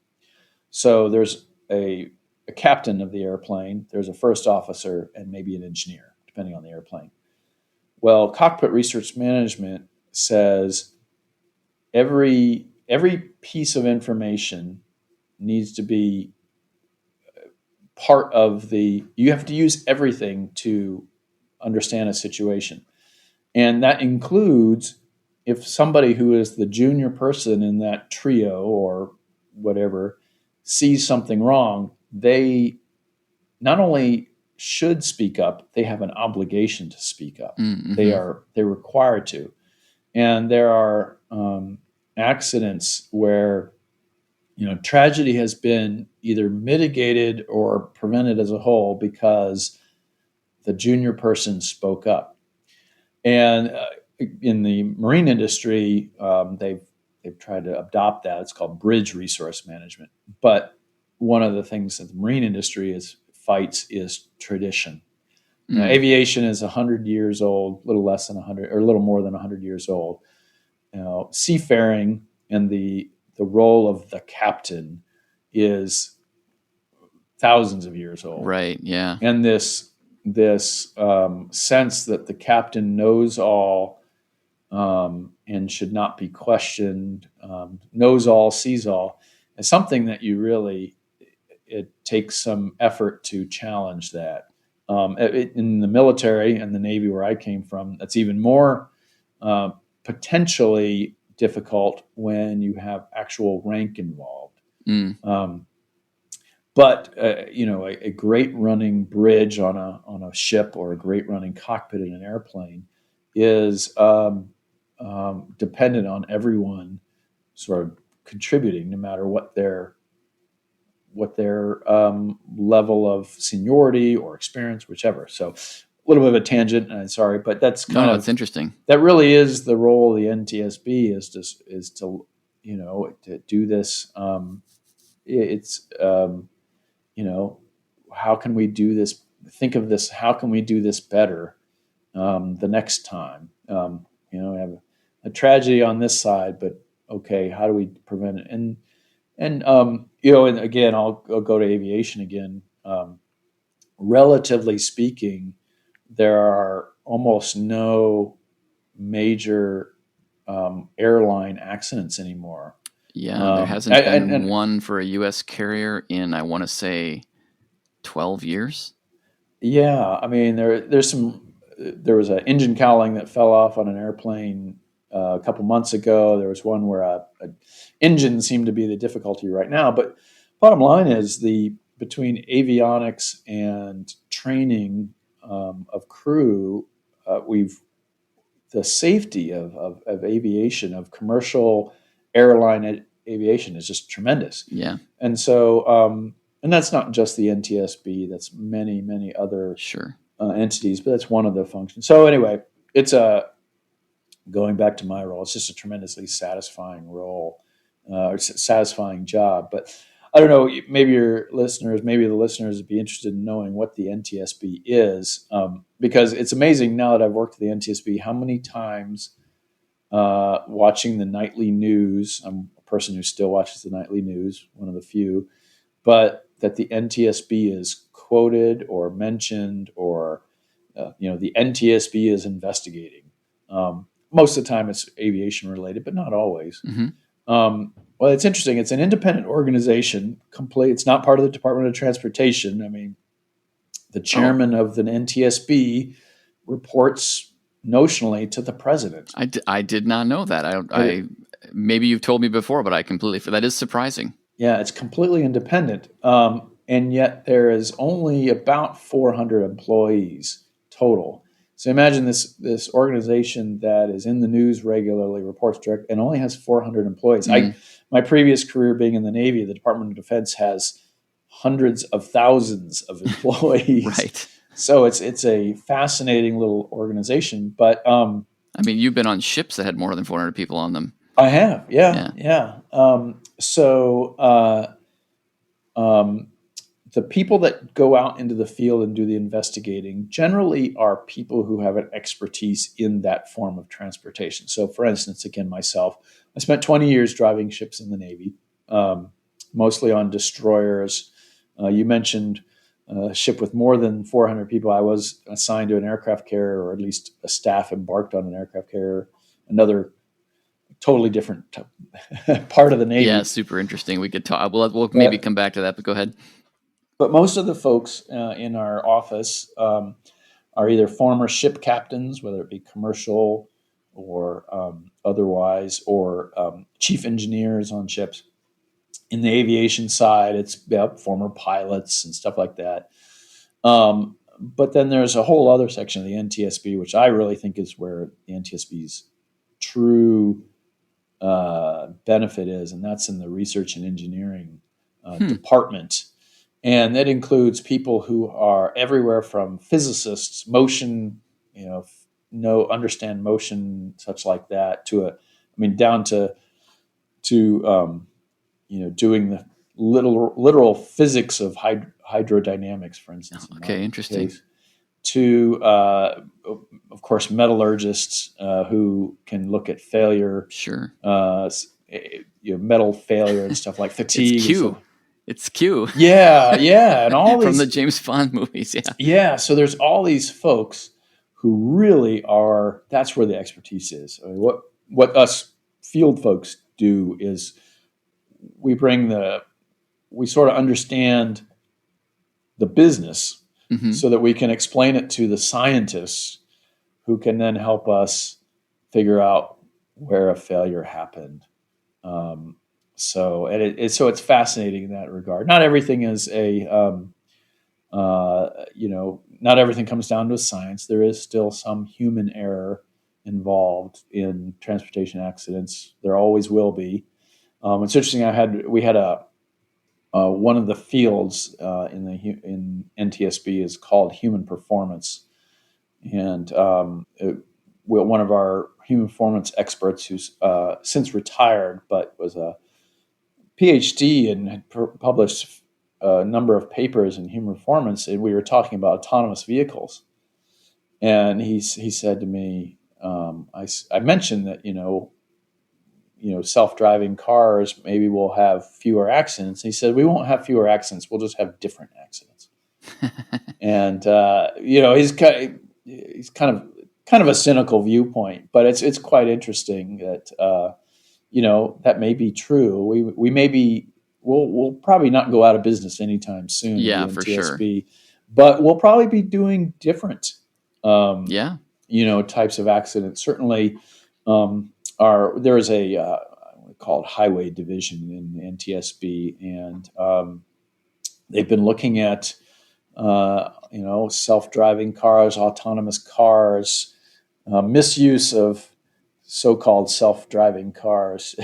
So there's a captain of the airplane, there's a first officer, and maybe an engineer, depending on the airplane. Well, cockpit resource management says every piece of information needs to be part of you have to use everything to understand a situation. And that includes if somebody who is the junior person in that trio or whatever sees something wrong, they not only should speak up, they have an obligation to speak up. Mm-hmm. They're required to. And there are accidents where tragedy has been either mitigated or prevented as a whole because the junior person spoke up. And in the marine industry, they've tried to adopt that. It's called bridge resource management. But one of the things that the marine industry fights is tradition. Now, aviation is 100 years old, a little less than 100, or a little more than 100 years old. Seafaring and the role of the captain is thousands of years old. Right, yeah. And this sense that the captain knows all and should not be questioned, knows all, sees all, is something that it takes some effort to challenge that. In the military and the Navy where I came from, that's even more potentially difficult when you have actual rank involved. But a great running bridge on a ship or a great running cockpit in an airplane is dependent on everyone sort of contributing, no matter what their level of seniority or experience, whichever. So a little bit of a tangent, and sorry, but that's it's interesting. That really is the role of the NTSB is to do this. How can we do this? Think of this. How can we do this better the next time? We have a tragedy on this side, but okay, how do we prevent it? And again, I'll go to aviation again. Relatively speaking, there are almost no major airline accidents anymore. Yeah, there hasn't been one for a U.S. carrier in, I want to say, 12 years. Yeah, I mean, there was an engine cowling that fell off on an airplane a couple months ago. There was one where a engine seemed to be the difficulty right now. But bottom line is between avionics and training of crew, the safety of aviation, of commercial airline aviation is just tremendous. Yeah. And so, and that's not just the NTSB, that's many, many other entities, but that's one of the functions. So anyway, it's going back to my role, it's just a tremendously satisfying role, or satisfying job. But I don't know, maybe the listeners would be interested in knowing what the NTSB is, because it's amazing now that I've worked at the NTSB, how many times watching the nightly news, I'm a person who still watches the nightly news, one of the few, but that the NTSB is quoted or mentioned or the NTSB is investigating. Most of the time it's aviation related, but not always. Well, it's interesting. It's an independent organization. It's not part of the Department of Transportation. I mean, the chairman of the NTSB reports notionally to the president. I did not know that. Maybe you've told me before, but I completely. That is surprising. Yeah, it's completely independent, and yet there is only about 400 employees total. So imagine this organization that is in the news regularly, reports direct, and only has 400 employees. My previous career being in the Navy, the Department of Defense has hundreds of thousands of employees. Right. So it's a fascinating little organization. But I mean, you've been on ships that had more than 400 people on them. I have, yeah. The people that go out into the field and do the investigating generally are people who have an expertise in that form of transportation. So, for instance, again, myself, I spent 20 years driving ships in the Navy, mostly on destroyers. You mentioned a ship with more than 400 people. I was assigned to an aircraft carrier, or at least a staff embarked on an aircraft carrier, another totally different part of the Navy. Yeah, super interesting. We could talk. We'll maybe come back to that, but go ahead. But most of the folks in our office are either former ship captains, whether it be commercial or otherwise, or chief engineers on ships. In the aviation side, it's former pilots and stuff like that. But then there's a whole other section of the NTSB, which I really think is where the NTSB's true benefit is, and that's in the research and engineering department. And that includes people who are everywhere from physicists, motion, understand motion, such like that, down to doing the literal physics of hydrodynamics, for instance. Okay, interesting. To, of course, metallurgists who can look at failure. Sure. Metal failure and stuff like fatigue. It's Q. Yeah, and all these from the James Bond movies. Yeah. So there's all these folks who really are. That's where the expertise is. I mean, what us field folks do is we sort of understand the business so that we can explain it to the scientists, who can then help us figure out where a failure happened. So it's fascinating in that regard. Not everything is not everything comes down to science. There is still some human error involved in transportation accidents. There always will be. It's interesting. We had one of the fields in NTSB is called human performance, and one of our human performance experts, who's since retired but was a PhD and had published a number of papers in human performance, and we were talking about autonomous vehicles. And he said to me, I mentioned that self-driving cars maybe will have fewer accidents. He said, we won't have fewer accidents, we'll just have different accidents. And he's kind of a cynical viewpoint, but it's quite interesting that that may be true. We'll probably not go out of business anytime soon. Yeah, for sure. But we'll probably be doing different types of accidents. Certainly, there is a called Highway Division in NTSB, and they've been looking at self-driving cars, autonomous cars, misuse of so-called self-driving cars.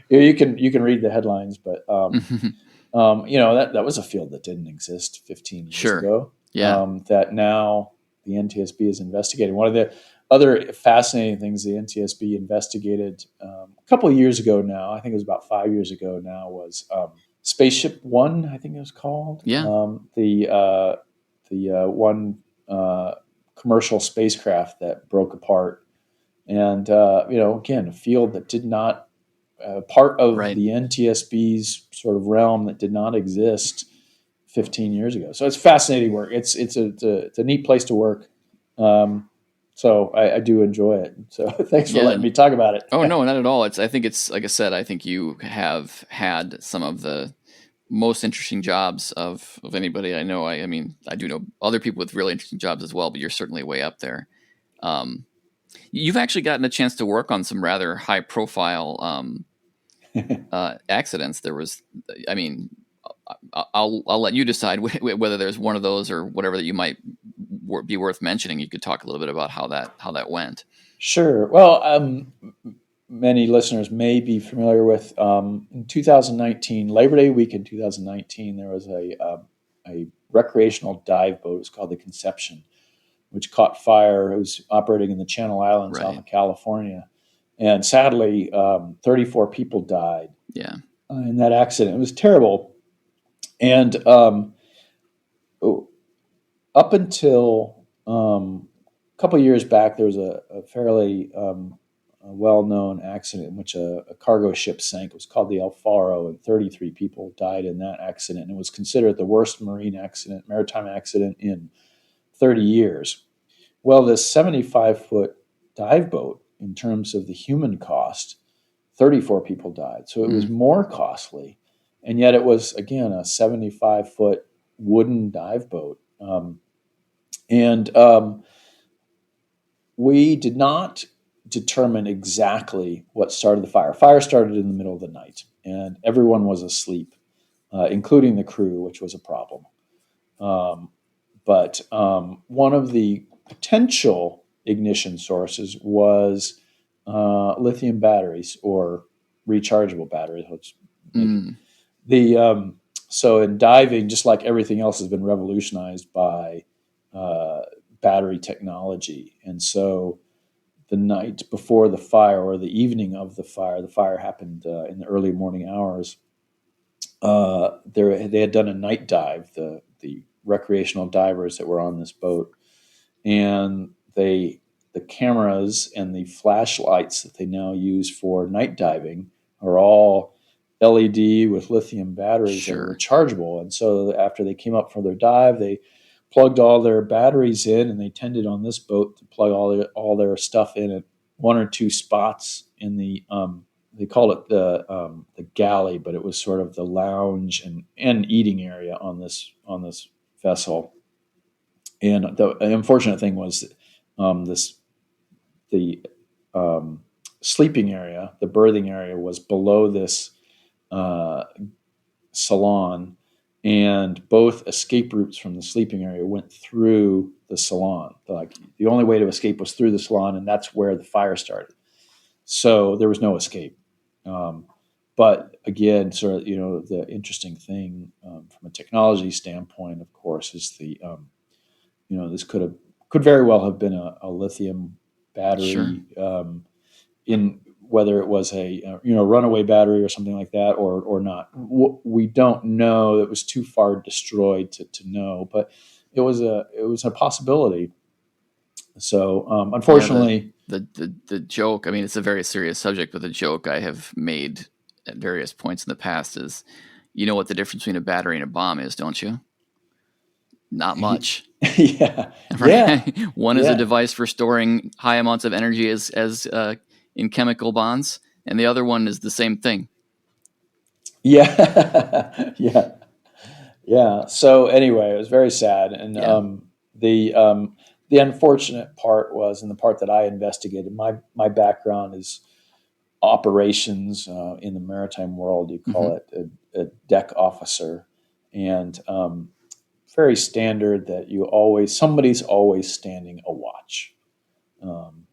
You can read the headlines, but that was a field that didn't exist 15 years ago. Yeah. That now the NTSB is investigating. One of the other fascinating things the NTSB investigated a couple of years ago now, I think it was about 5 years ago now, was Spaceship One, I think it was called. Yeah. The one commercial spacecraft that broke apart. And, again, a field that did not, part of the NTSB's sort of realm that did not exist 15 years ago. So it's fascinating work. It's a neat place to work. So I do enjoy it. So thanks for letting me talk about it. Oh, no, not at all. I think it's, like I said, I think you have had some of the most interesting jobs of anybody I know. I mean, I do know other people with really interesting jobs as well, but you're certainly way up there. You've actually gotten a chance to work on some rather high profile accidents. There was, I mean, I'll let you decide whether there's one of those or whatever that you might be worth mentioning. You could talk a little bit about how that went. Sure. Well, many listeners may be familiar with in 2019, Labor Day week in 2019, there was a recreational dive boat. It was called the Conception, which caught fire. It was operating in the Channel Islands off of California. And sadly, 34 people died in that accident. It was terrible. And up until a couple of years back, there was a fairly well-known accident in which a cargo ship sank. It was called the El Faro, and 33 people died in that accident. And it was considered the worst maritime accident in 30 years. Well, this 75-foot dive boat, in terms of the human cost, 34 people died. So it was more costly. And yet it was, again, a 75-foot wooden dive boat. We did not determine exactly what started the fire. Fire started in the middle of the night, and everyone was asleep, including the crew, which was a problem. But one of the potential ignition sources was lithium batteries or rechargeable batteries. So in diving, just like everything else has been revolutionized by battery technology. And so the night before the fire or the evening of the fire happened in the early morning hours. They had done a night dive, the recreational divers that were on this boat. And the cameras and the flashlights that they now use for night diving are all LED with lithium batteries that are rechargeable. And so after they came up from their dive, they plugged all their batteries in, and they tended on this boat to plug all their stuff in at one or two spots in the they call it the galley, but it was sort of the lounge and eating area on this vessel. And the unfortunate thing was the sleeping area, the berthing area, was below this salon, and both escape routes from the sleeping area went through the salon. Like the only way to escape was through the salon, and that's where the fire started. So there was no escape. But again, sort of, the interesting thing from a technology standpoint, of course, is this could very well have been a lithium battery, in whether it was a runaway battery or something like that, or not. We don't know. It was too far destroyed to know, but it was a possibility. So unfortunately, the joke. I mean, it's a very serious subject, but the joke I have made at various points in the past is, you know what the difference between a battery and a bomb is, don't you? Not much. Yeah. Right? Yeah. One is a device for storing high amounts of energy as in chemical bonds, and the other one is the same thing. Yeah. Yeah. So anyway, it was very sad. And the unfortunate part was, and the part that I investigated, my background is operations in the maritime world. You call it a deck officer. And very standard that somebody's always standing a watch,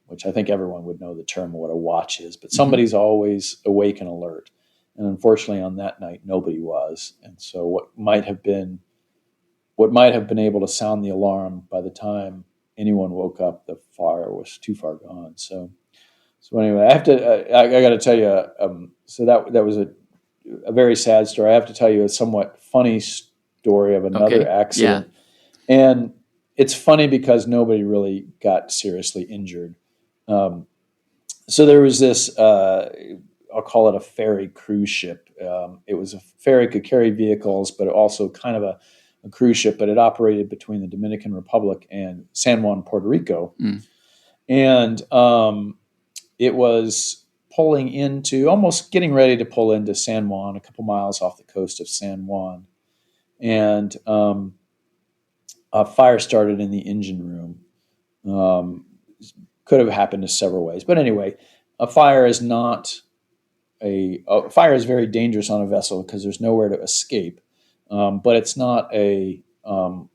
which I think everyone would know the term of what a watch is, but somebody's always awake and alert. And unfortunately on that night, nobody was. And so what might have been able to sound the alarm, by the time anyone woke up, the fire was too far gone. So anyway, I got to tell you, so that was a very sad story. I have to tell you a somewhat funny story of another accident. Yeah. And it's funny because nobody really got seriously injured. So there was this, I'll call it a ferry cruise ship. It was a ferry, could carry vehicles, but also kind of a a cruise ship, but it operated between the Dominican Republic and San Juan, Puerto Rico. And it was pulling into, almost getting ready to pull into San Juan, a couple miles off the coast of San Juan. And a fire started in the engine room. Could have happened in several ways. But anyway, a fire is very dangerous on a vessel because there's nowhere to escape. But it's not everyone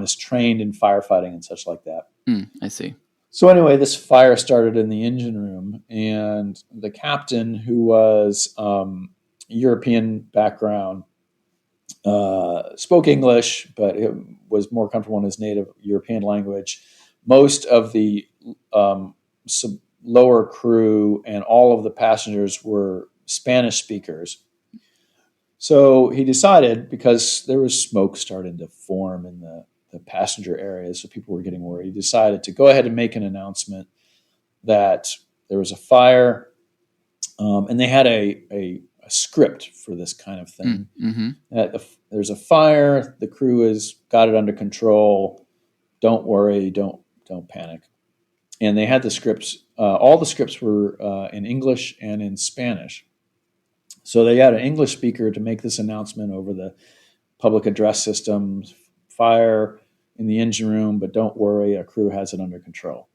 is trained in firefighting and such like that. I see. So anyway, this fire started in the engine room, and the captain, who was European background, spoke English, but it was more comfortable in his native European language. Most of the lower crew and all of the passengers were Spanish speakers. So he decided, because there was smoke starting to form in the passenger area, so people were getting worried, he decided to go ahead and make an announcement that there was a fire, and they had a script for this kind of thing. There's a fire, the crew has got it under control, don't worry, don't panic. And they had the scripts, all the scripts were in English and in Spanish. So they had an English speaker to make this announcement over the public address system: fire in the engine room, but don't worry, our crew has it under control.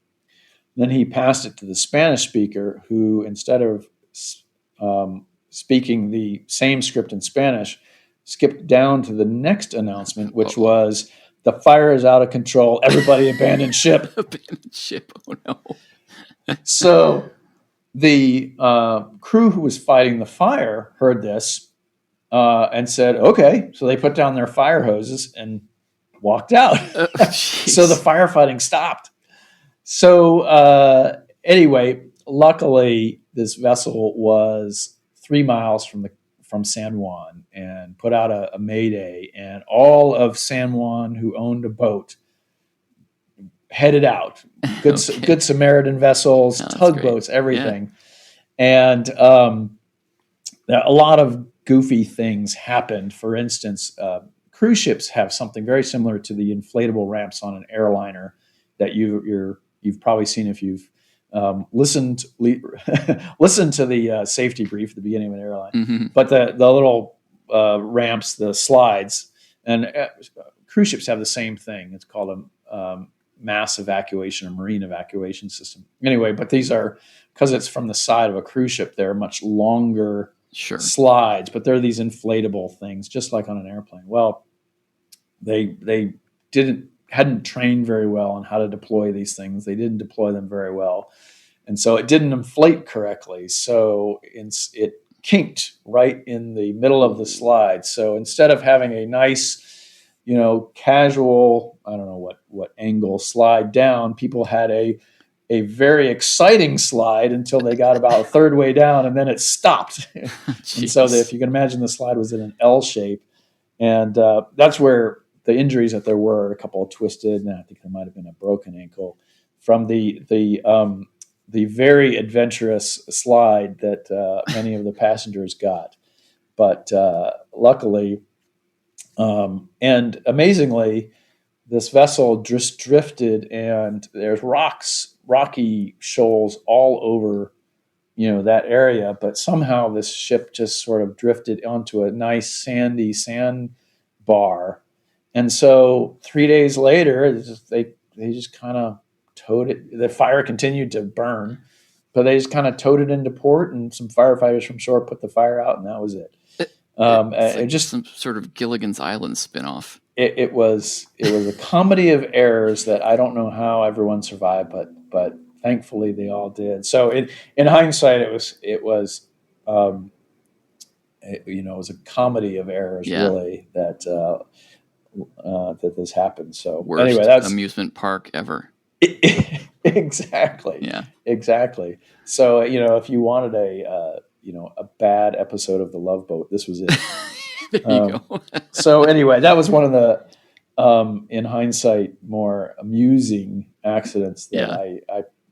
Then he passed it to the Spanish speaker, who, instead of speaking the same script in Spanish, skipped down to the next announcement, which was, the fire is out of control, everybody abandon ship. Abandon ship, oh no. So the crew who was fighting the fire heard this and said, okay. So they put down their fire hoses and walked out. So the firefighting stopped. So anyway, luckily this vessel was 3 miles from San Juan and put out a mayday, and all of San Juan who owned a boat headed out. Good Samaritan vessels, tugboats, everything. Yeah. And a lot of goofy things happened. For instance, cruise ships have something very similar to the inflatable ramps on an airliner that you've probably seen if you've listened to the safety brief at the beginning of an airline. But the little ramps, the slides, and cruise ships have the same thing. It's called a mass evacuation or marine evacuation system. Anyway, but these are, because it's from the side of a cruise ship, they're much longer slides, but they're these inflatable things, just like on an airplane. Well, they hadn't trained very well on how to deploy these things. They didn't deploy them very well. And so it didn't inflate correctly. So it kinked right in the middle of the slide. So instead of having a nice, casual, I don't know what angle slide down, people had a very exciting slide until they got about a third way down, and then it stopped. And so if you can imagine, the slide was in an L shape. And that's where the injuries that there were, a couple of twisted, and I think there might have been a broken ankle from the very adventurous slide that many of the passengers got. But luckily, and amazingly, this vessel just drifted, and there's rocky shoals all over, that area. But somehow this ship just sort of drifted onto a nice sandy sandbar. And so 3 days later, they just kind of towed it. The fire continued to burn, but they just kind of towed it into port, and some firefighters from shore put the fire out, and that was it. It's like just some sort of Gilligan's Island spinoff. It was a comedy of errors that I don't know how everyone survived, but thankfully they all did. So in hindsight, it was a comedy of errors, really, that this happened. So worst anyway, that's amusement park ever. Exactly. Yeah. Exactly. So if you wanted a bad episode of The Love Boat, this was it. There you go. So anyway, that was one of the, in hindsight, more amusing accidents that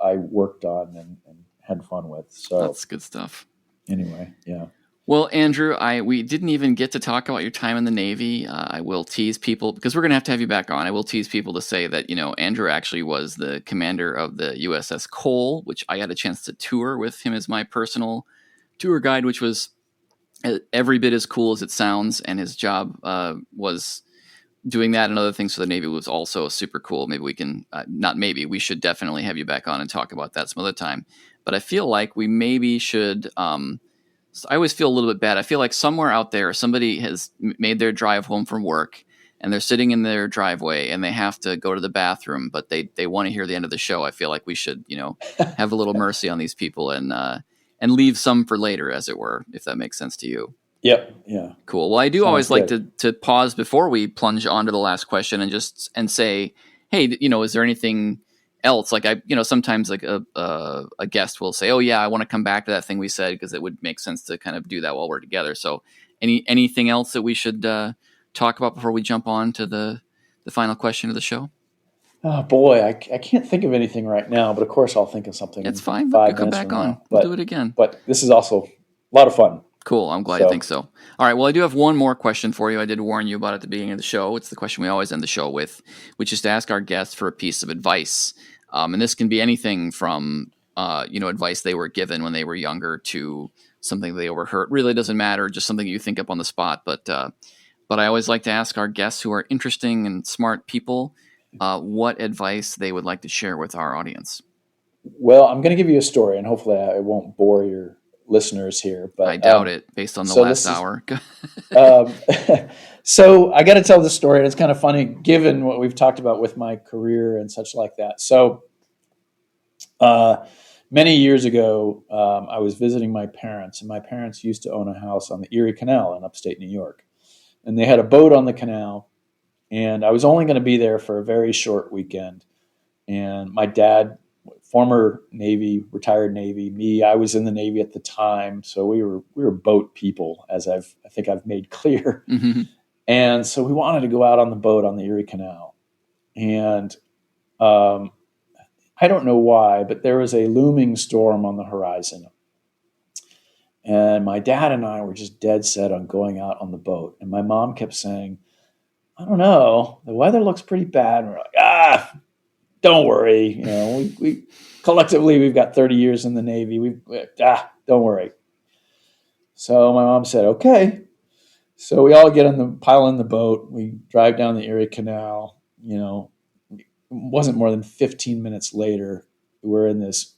I worked on and had fun with. So that's good stuff. Anyway, yeah. Well, Andrew, we didn't even get to talk about your time in the Navy. I will tease people, because we're going to have you back on. I will tease people to say that, Andrew actually was the commander of the USS Cole, which I had a chance to tour with him as my personal tour guide, which was every bit as cool as it sounds. And his job was doing that and other things for the Navy was also super cool. Maybe we can, we should definitely have you back on and talk about that some other time. But I feel like we maybe should... I always feel a little bit bad. I feel like somewhere out there, somebody has made their drive home from work and they're sitting in their driveway and they have to go to the bathroom, but they want to hear the end of the show. I feel like we should, have a little mercy on these people and leave some for later, as it were, if that makes sense to you. Yep. Yeah. Cool. Well, I do Sounds always like good. to pause before we plunge on to the last question and say, hey, is there anything else? Like sometimes like a guest will say, oh yeah, I want to come back to that thing we said, because it would make sense to kind of do that while we're together. So anything else that we should talk about before we jump on to the final question of the show? Oh boy, I can't think of anything right now, but of course I'll think of something. It's fine. 5 We'll come minutes back from on. now. We'll do it again. But this is also a lot of fun. Cool. I'm glad you think so. All right. Well, I do have one more question for you. I did warn you about at the beginning of the show. It's the question we always end the show with, which is to ask our guests for a piece of advice. And this can be anything from, advice they were given when they were younger to something they overheard. Really doesn't matter. Just something you think up on the spot. But I always like to ask our guests, who are interesting and smart people, what advice they would like to share with our audience. Well, I'm going to give you a story, and hopefully I won't bore your listeners here. But I doubt it, based on the last hour. So I got to tell this story, and it's kind of funny given what we've talked about with my career and such like that. So many years ago, I was visiting my parents, and my parents used to own a house on the Erie Canal in upstate New York. And they had a boat on the canal, and I was only going to be there for a very short weekend. And my dad, former Navy, retired Navy, me, I was in the Navy at the time, so we were boat people, as I think I've made clear. Mm-hmm. And so we wanted to go out on the boat on the Erie Canal. And I don't know why, but there was a looming storm on the horizon. And my dad and I were just dead set on going out on the boat. And my mom kept saying, I don't know, the weather looks pretty bad. And we're like, don't worry. We collectively, we've got 30 years in the Navy. Don't worry. So my mom said, okay. So we all pile in the boat. We drive down the Erie Canal. It wasn't more than 15 minutes later, we're in this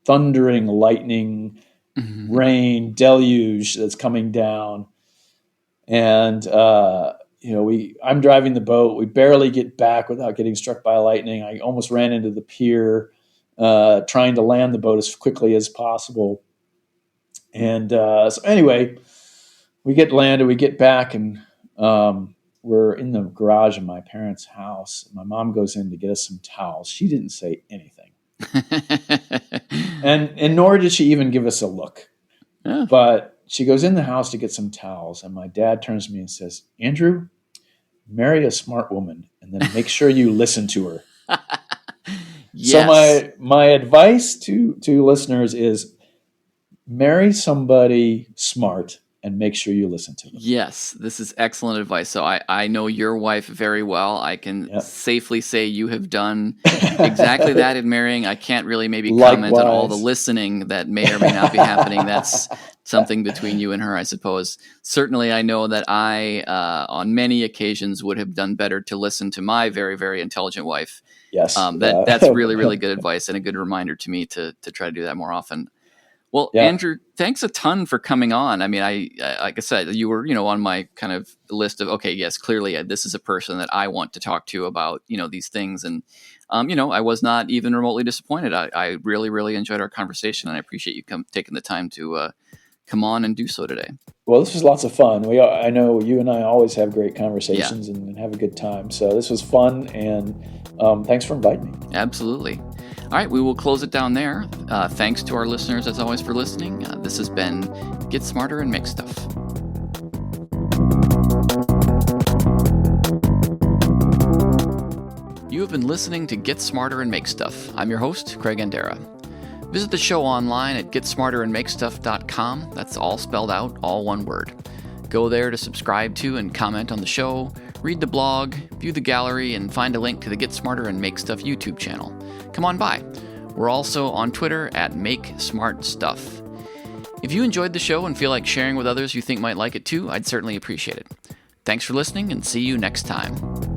thundering, lightning, rain deluge that's coming down. And, I'm driving the boat. We barely get back without getting struck by lightning. I almost ran into the pier, trying to land the boat as quickly as possible. And so anyway, we get landed, we get back, and we're in the garage of my parents' house. My mom goes in to get us some towels. She didn't say anything. and nor did she even give us a look. Yeah. But she goes in the house to get some towels, and my dad turns to me and says, Andrew, marry a smart woman, and then make sure you listen to her. Yes. So my advice to listeners is marry somebody smart and make sure you listen to them. Yes, this is excellent advice. So I know your wife very well. I can safely say you have done exactly that in marrying. I can't really maybe comment on all the listening that may or may not be happening. That's something between you and her, I suppose. Certainly, I know that I, on many occasions, would have done better to listen to my very, very intelligent wife. Yes. That's really, really good advice and a good reminder to me to try to do that more often. Well, Andrew, thanks a ton for coming on. I mean, like I said, you were, on my kind of list of, okay, yes, clearly this is a person that I want to talk to about, these things. And, I was not even remotely disappointed. I really, really enjoyed our conversation, and I appreciate you taking the time to come on and do so today. Well, this was lots of fun. I know you and I always have great conversations and have a good time. So this was fun, and thanks for inviting me. Absolutely. All right, we will close it down there. Thanks to our listeners, as always, for listening. This has been Get Smarter and Make Stuff. You have been listening to Get Smarter and Make Stuff. I'm your host, Craig Andera. Visit the show online at getsmarterandmakestuff.com. That's all spelled out, all one word. Go there to subscribe to and comment on the show, read the blog, view the gallery, and find a link to the Get Smarter and Make Stuff YouTube channel. Come on by. We're also on Twitter at MakeSmartStuff. If you enjoyed the show and feel like sharing with others you think might like it too, I'd certainly appreciate it. Thanks for listening, and see you next time.